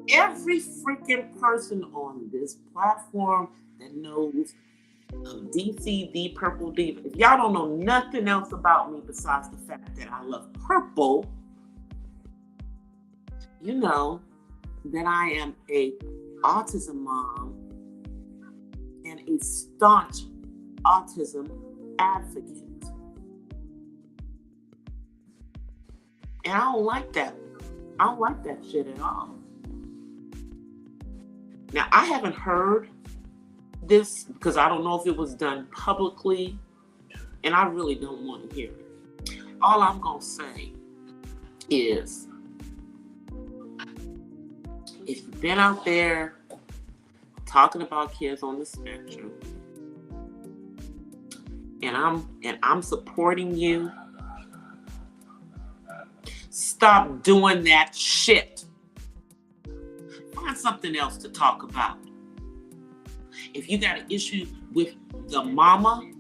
Every freaking person on this platform that knows DC, the Purple Diva, if y'all don't know nothing else about me besides the fact that I love purple, you know that I am a autism mom and a staunch autism advocate. And I don't like that. I don't like that shit at all. Now, I haven't heard this because I don't know if it was done publicly, and I really don't want to hear it. All I'm going to say is, if you've been out there talking about kids on the spectrum, and I'm supporting you, stop doing that shit. Find something else to talk about. If you got an issue with the mama,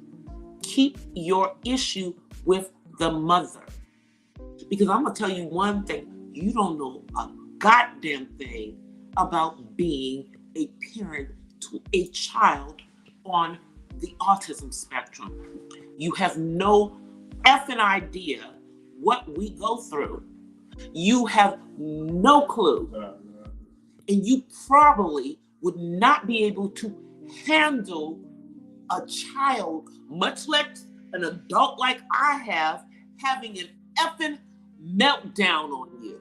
keep your issue with the mother. Because I'm going to tell you one thing. You don't know a goddamn thing about being a parent to a child on the autism spectrum. You have no effing idea what we go through. You have no clue. And you probably would not be able to handle a child, much less an adult like I have, having an effing meltdown on you.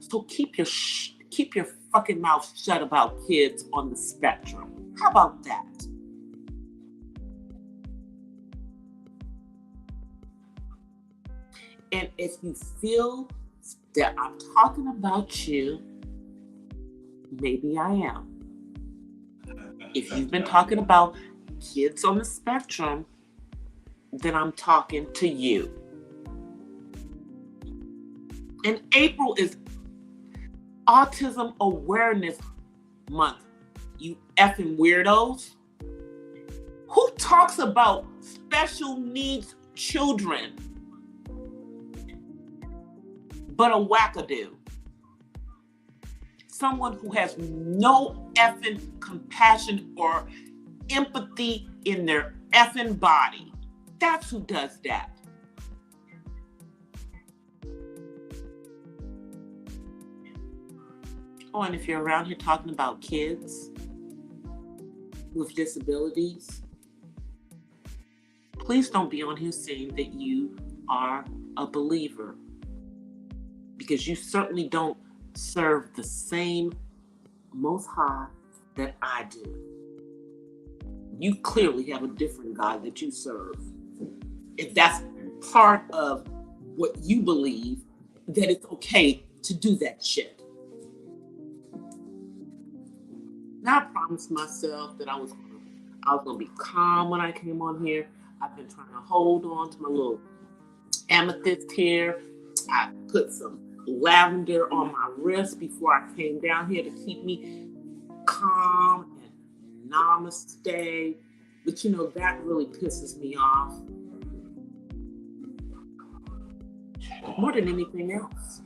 So keep your fucking mouth shut about kids on the spectrum. How about that? And if you feel that I'm talking about you, maybe I am. If you've been talking about kids on the spectrum, then I'm talking to you. And April is Autism Awareness Month, you effing weirdos. Who talks about special needs children but a wackadoo? Someone who has no effing compassion or empathy in their effing body. That's who does that. Oh, and if you're around here talking about kids with disabilities, please don't be on here saying that you are a believer, because you certainly don't serve the same Most High that I do. You clearly have a different God that you serve. If that's part of what you believe, that it's okay to do that shit. Now, I promised myself that I was gonna be calm when I came on here. I've been trying to hold on to my little amethyst here. I put some lavender on my wrist before I came down here to keep me calm and namaste. But you know, that really pisses me off more than anything else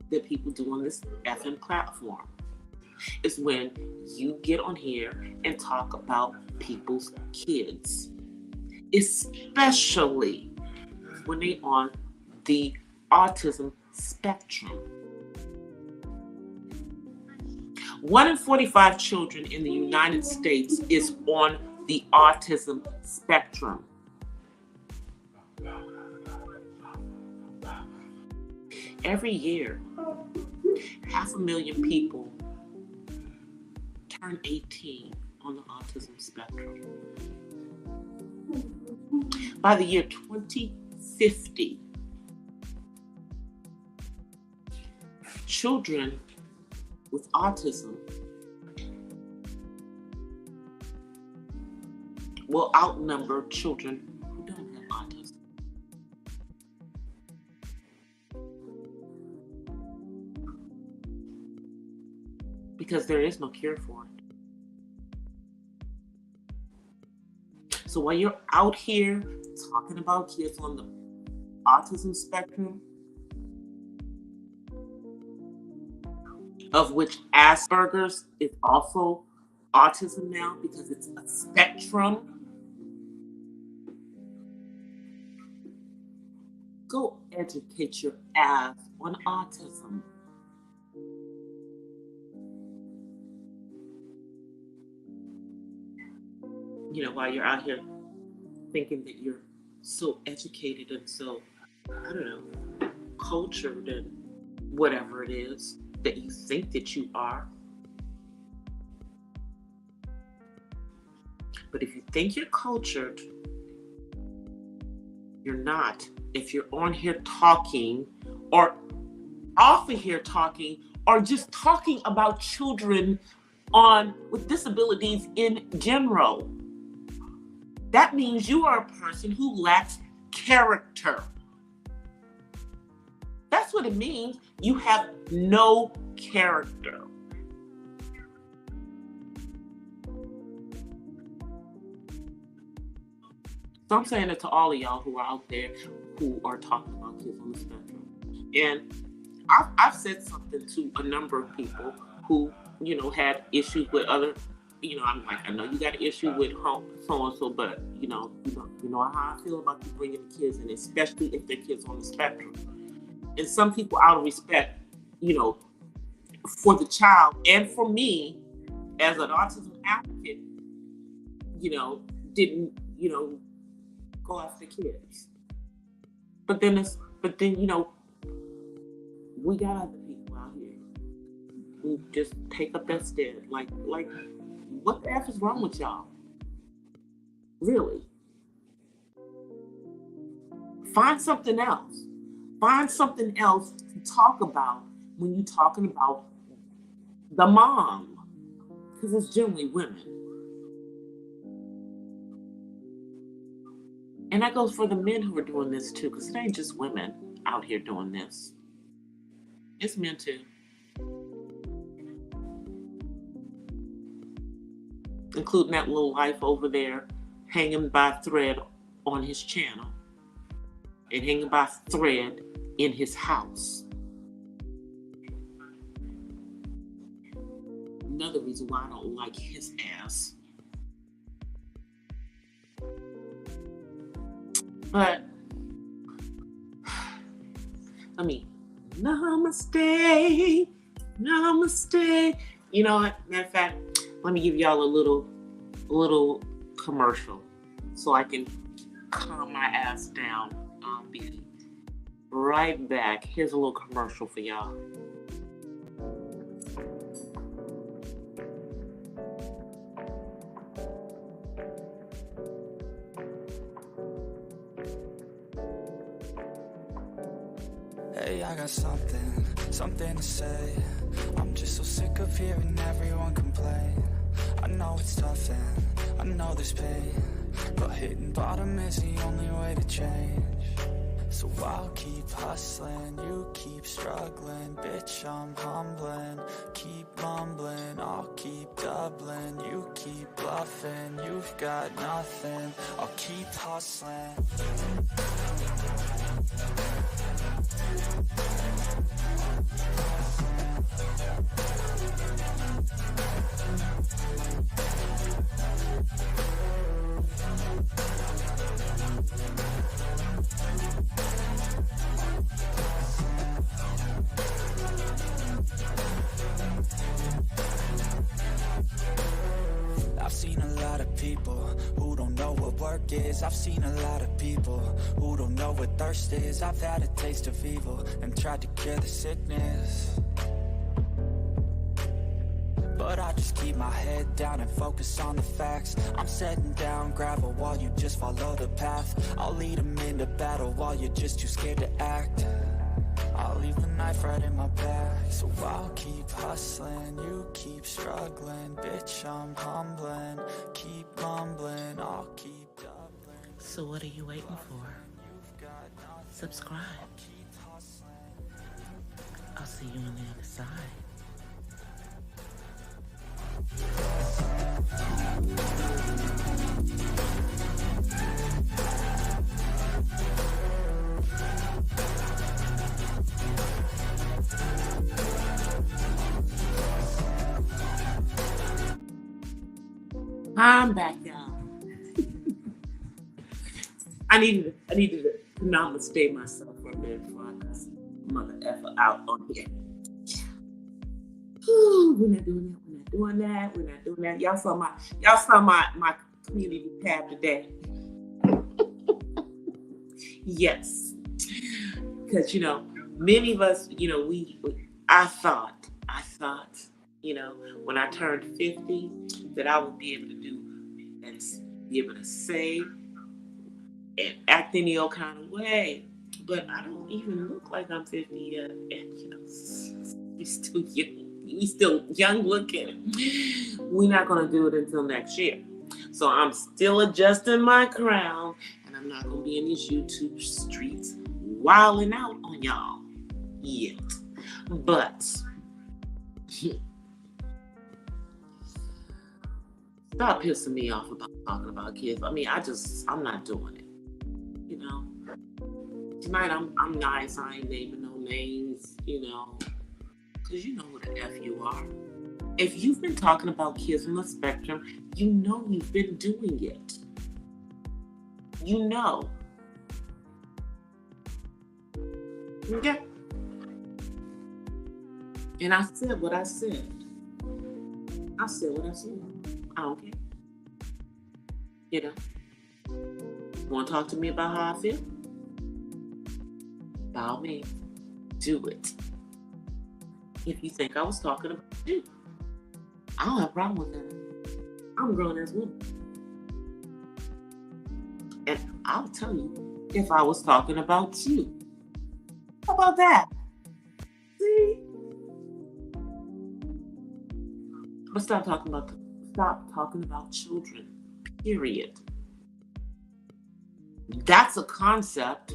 that people do on this effing platform. Is when you get on here and talk about people's kids, especially when they're on the autism spectrum. 1 in 45 children in the United States is on the autism spectrum. Every year, 500,000 people turn 18 on the autism spectrum. By the year 2050, children with autism will outnumber children who don't have autism. because there is no cure for it. So while you're out here talking about kids on the autism spectrum, of which Asperger's is also autism now because it's a spectrum, go educate your ass on autism. You know, while you're out here thinking that you're so educated and so, I don't know, cultured and whatever it is that you think that you are. But if you think you're cultured, you're not. If you're on here talking or off of here talking or just talking about children with disabilities in general, that means you are a person who lacks character. That's what it means. You have no character. So I'm saying it to all of y'all who are out there who are talking about kids on the spectrum. And I've said something to a number of people who, you know, had issues with other, you know, I'm like, I know you got an issue with so-and-so, but you know how I feel about you bringing the kids in, especially if they're kids on the spectrum. And some people, out of respect, you know, for the child and for me as an autism advocate, you know, didn't, you know, go after kids. But then you know, we got other people out here who just take up that stand. Like, what the F is wrong with y'all? Really? Find something else. Find something else to talk about when you're talking about the mom. Because it's generally women. And that goes for the men who are doing this too, because it ain't just women out here doing this. It's men too. Including that little life over there hanging by a thread on his channel and hanging by a thread in his house. Another reason why I don't like his ass. But I mean, namaste. You know what? Matter of fact, let me give y'all a little commercial so I can calm my ass down. I'll be right back. Here's a little commercial for y'all. Hey, I got something to say. I'm just so sick of hearing everyone complain. I know it's tough and I know there's pain, but hitting bottom is the only way to change. So I'll keep hustling, you keep struggling. Bitch, I'm humbling, keep mumbling. I'll keep doubling, you keep bluffing. You've got nothing, I'll keep hustling. I've seen a lot of people who don't know what work is. I've seen a lot of people who don't know what thirst is. I've had a taste of evil and tried to cure the sickness, but I just keep my head down and focus on the facts. I'm setting down gravel while you just follow the path. I'll lead them into battle while you're just too scared to act. I'll leave the knife right in my back. So I'll keep hustling, you keep struggling. Bitch, I'm humbling, keep mumbling. I'll keep doubling. So what are you waiting for? Subscribe. I'll see you on the other side. I'm back, y'all. I needed to namaste myself for a minute before I got some mother effer out on here. We're not doing that. Y'all saw my community tab today. Yes. Because, many of us, I thought, when I turned 50, that I would be able to do and be able to save and act any old kind of way. But I don't even look like I'm 50 yet. And, we still young. We still young looking. We're not going to do it until next year. So I'm still adjusting my crown, and I'm not going to be in these YouTube streets wilding out on y'all yet. But stop pissing me off about talking about kids. I mean, I'm not doing it. Tonight I'm nice. I ain't naming no names, because you know who the F you are. If you've been talking about kids on the spectrum, you know you've been doing it. You know. Okay? And I said what I said. I don't care. Want to talk to me about how I feel? By all means, do it. If you think I was talking about you, I don't have a problem with that. I'm a grown-ass woman. And I'll tell you if I was talking about you. How about that? See? But stop talking about children. Period. That's a concept.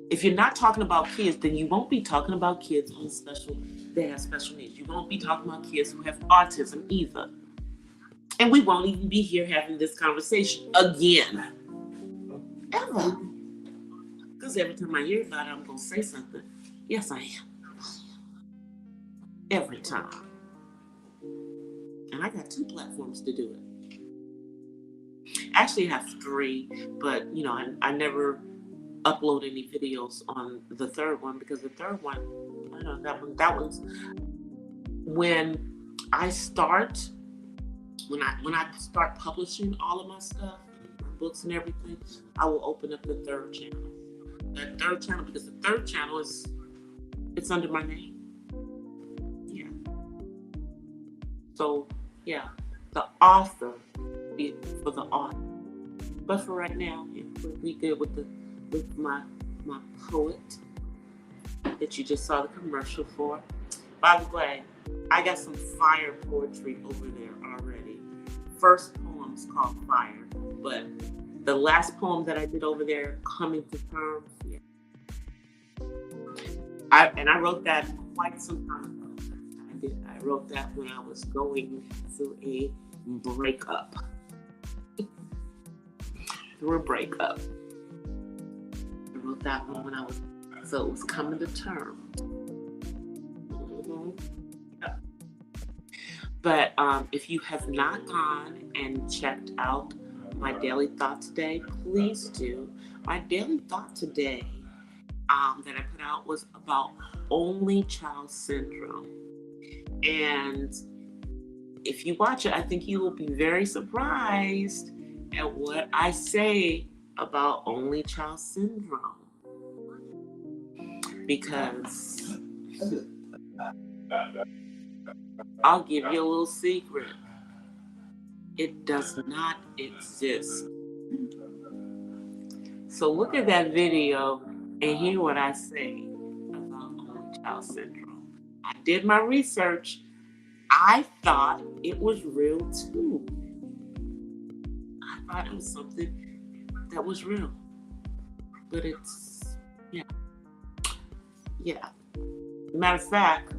If you're not talking about kids, then you won't be talking about kids they have special needs. You won't be talking about kids who have autism either. And we won't even be here having this conversation again. Ever. Because every time I hear about it, I'm going to say something. Yes, I am. Every time. And I got 2 platforms to do it. Actually, I have 3, but, I never upload any videos on the 3rd one, because the 3rd one, that one's when I start publishing all of my stuff, my books and everything, I will open up the 3rd channel. That 3rd channel, because the 3rd channel it's under my name. Yeah. So yeah, the author for the author. But for right now, we good with my poet that you just saw the commercial for. By the way, I got some fire poetry over there already. First poem's called Fire, but the last poem that I did over there, Coming to Terms, I wrote that quite some time ago. I wrote that when I was going through a breakup. I wrote that one so it was coming to terms. Mm-hmm. Yeah. But if you have not gone and checked out my daily thought today, please do. My daily thought today that I put out was about only child syndrome. And if you watch it, I think you will be very surprised at what I say about only child syndrome. Because I'll give you a little secret. It does not exist. So look at that video and hear what I say about only child syndrome. I did my research. I thought it was real too. I thought it was something that was real. But it's, yeah. Matter of fact,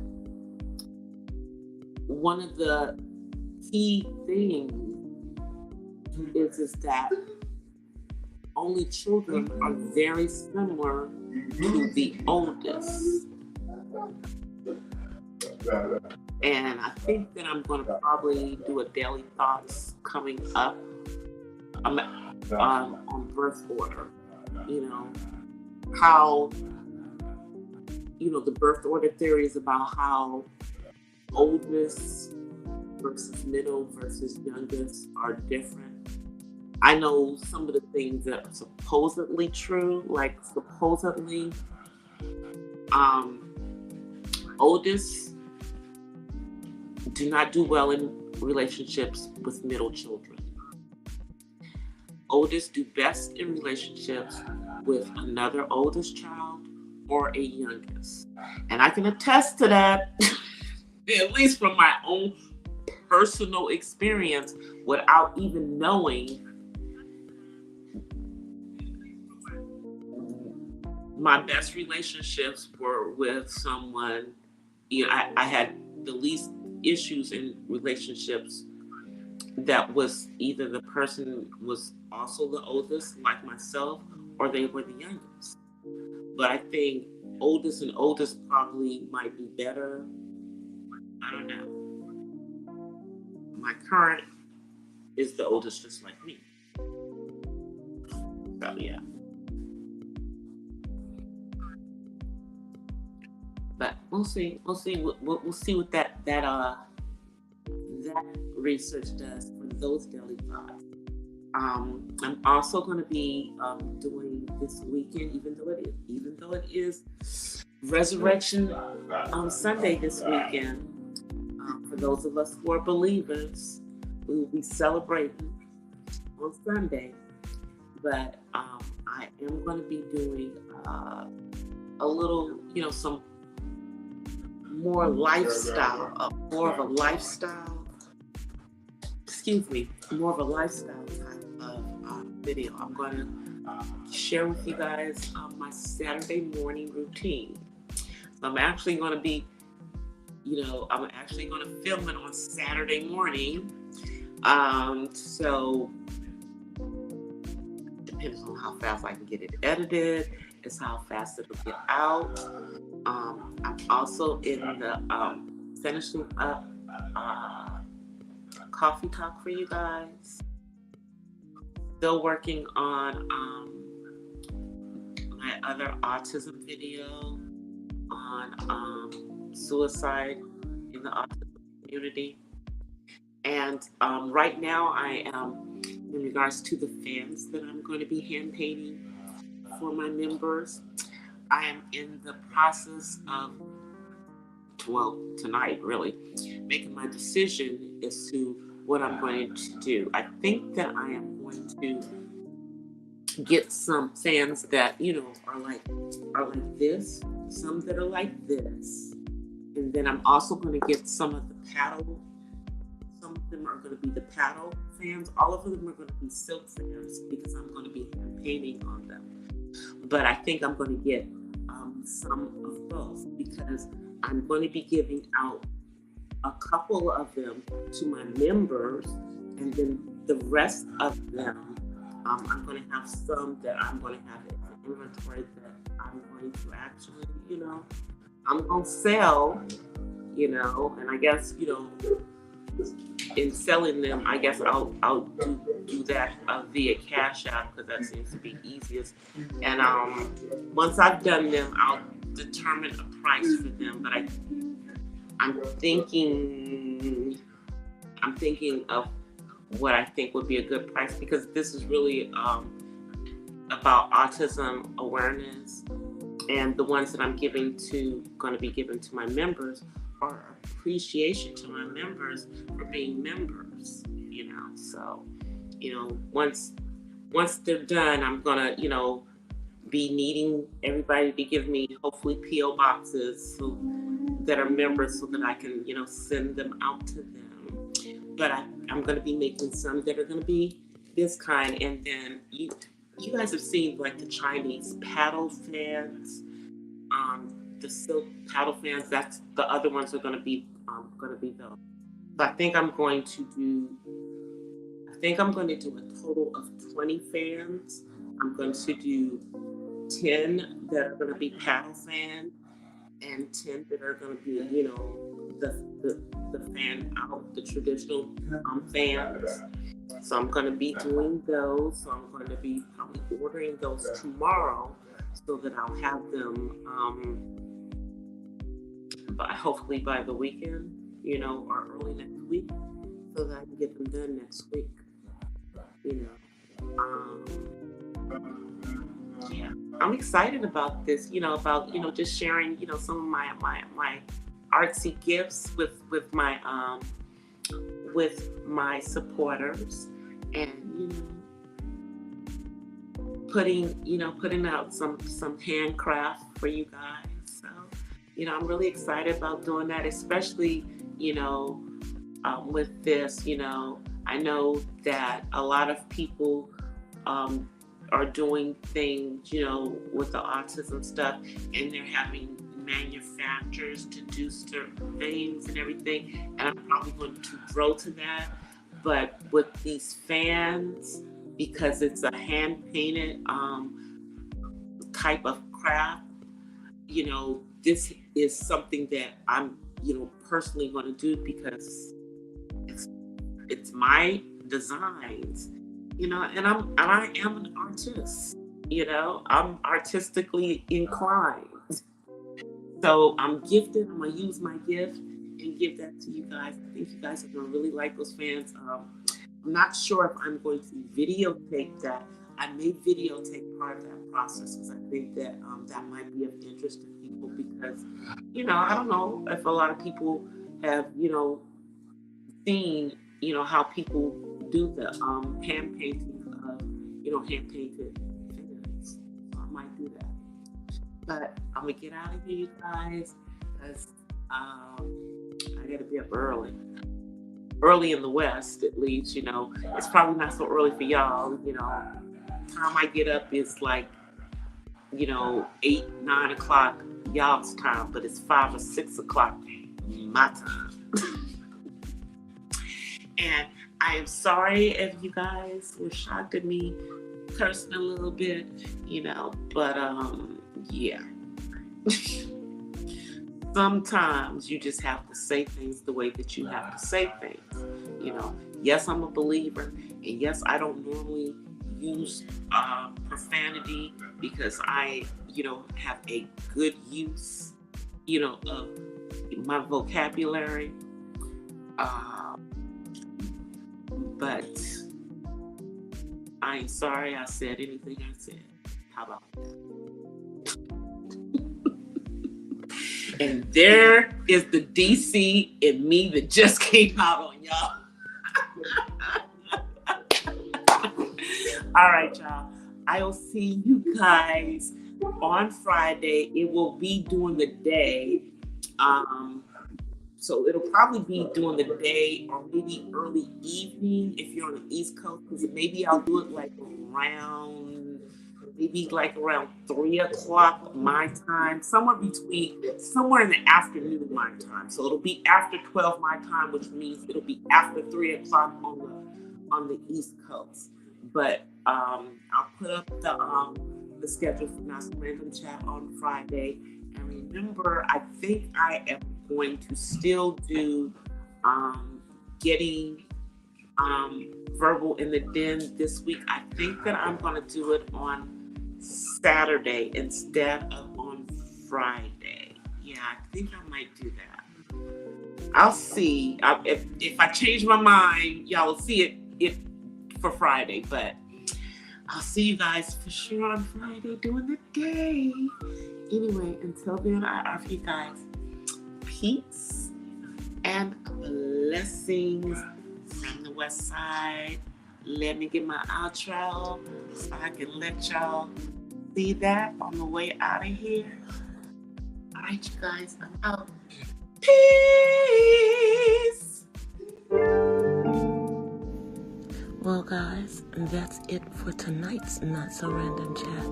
one of the key things is that only children are very similar to the oldest. And I think that I'm going to probably do a daily thoughts coming up on birth order. How the birth order theory is about how oldest versus middle versus youngest are different. I know some of the things that are supposedly true, like supposedly oldest do not do well in relationships with middle children. Oldest do best in relationships with another oldest child or a youngest. And I can attest to that, at least from my own personal experience, without even knowing. My best relationships were with someone, I had the least issues in relationships that was either the person was also the oldest, like myself, or they were the youngest. But I think oldest and oldest probably might be better. I don't know. My current is the oldest, just like me. So yeah. But we'll see. We'll see what that research does for those daily thoughts. I'm also going to be doing this weekend, even though it is Resurrection Sunday this weekend. For those of us who are believers, we will be celebrating on Sunday. But I am going to be doing a little, some more of a lifestyle type of video. I'm going to share with you guys my Saturday morning routine. So I'm actually going to be, film it on Saturday morning. So depends on how fast I can get it edited. It's how fast it'll get out. I'm also in the finishing up coffee talk for you guys. Still working on my other autism video on suicide in the autism community. And right now I am, in regards to the fans that I'm going to be hand painting for my members, I am in the process of, tonight really, making my decision as to what I'm going to do. I think that I am going to get some fans that, are like this, some that are like this. And then I'm also going to get some of the paddle. Some of them are going to be the paddle fans. All of them are going to be silk fans because I'm going to be hand painting on them. But I think I'm going to get some of both because I'm going to be giving out a couple of them to my members, and then the rest of them, I'm going to have some that I'm going to have in the inventory that I'm going to actually, I'm going to sell, and I guess, in selling them, I guess I'll do that via Cash App because that seems to be easiest. And once I've done them, I'll determine a price for them. But I'm thinking of what I think would be a good price because this is really about autism awareness, and the ones that I'm going to be giving to my members are appreciation to my members for being members, So, once they're done, I'm gonna, be needing everybody to give me hopefully P.O. boxes that are members so that I can, send them out to them. But I'm gonna be making some that are gonna be this kind, and then you guys have seen like the Chinese paddle fans, the silk paddle fans. That's the other ones are gonna be those. So I think I'm going to do a total of 20 fans. I'm going to do 10 that are going to be paddle fan and 10 that are going to be, the fan out, the traditional fans. So I'm going to be doing those. So I'm going to be probably ordering those tomorrow so that I'll have them hopefully by the weekend, or early next week, so that I can get them done next week. Yeah, I'm excited about this. About just sharing some of my artsy gifts with my supporters, and putting out some handcraft for you guys. So I'm really excited about doing that, especially with this. I know that a lot of people are doing things with the autism stuff, and they're having manufacturers to do certain things and everything, and I'm probably going to grow to that. But with these fans, because it's a hand painted type of craft, this is something that I'm personally going to do, because it's my designs, and I am an artist. I'm artistically inclined. So I'm gifted. I'm gonna use my gift and give that to you guys. I think you guys are gonna really like those fans. I'm not sure if I'm going to videotape that. I may videotape part of that process, because I think that that might be of interest to people, because I don't know if a lot of people have seen how people do the hand painting of hand painted figures. So I might do that. But I'm gonna get out of here, you guys, because I gotta be up early in the West, at least. It's probably not so early for y'all. Time I get up is like 8, 9 o'clock y'all's time, but it's 5 or 6 o'clock my time. And I am sorry if you guys were shocked at me cursing a little bit, but yeah. Sometimes you just have to say things the way that you have to say things. Yes, I'm a believer, and yes, I don't normally use profanity, because I, have a good use, of my vocabulary. But I am sorry I said anything I said. How about that? And there is the DC in me that just came out on y'all. All right, y'all. I will see you guys on Friday. It will be during the day. So it'll probably be during the day, or maybe early evening if you're on the East Coast, because maybe I'll do it around 3 o'clock my time, somewhere in the afternoon my time. So it'll be after 12 my time, which means it'll be after 3 o'clock on the East Coast. But I'll put up the schedule for Not So Random Chat on Friday. And remember, I think I am going to still do getting verbal in the den this week. I think that I'm going to do it on Saturday instead of on Friday. Yeah, I think I might do that. I'll see. If I change my mind, y'all will see it for Friday. But I'll see you guys for sure on Friday during the day. Anyway, until then, I offer you guys peace and blessings from the West Side. Let me get my outro so I can let y'all see that on the way out of here. All right, you guys, I'm out. Peace. Well, guys, that's it for tonight's Not So Random Chat.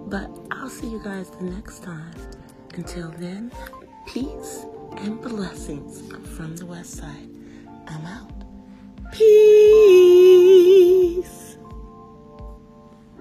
But I'll see you guys the next time. Until then, peace and blessings from the West Side. I'm out.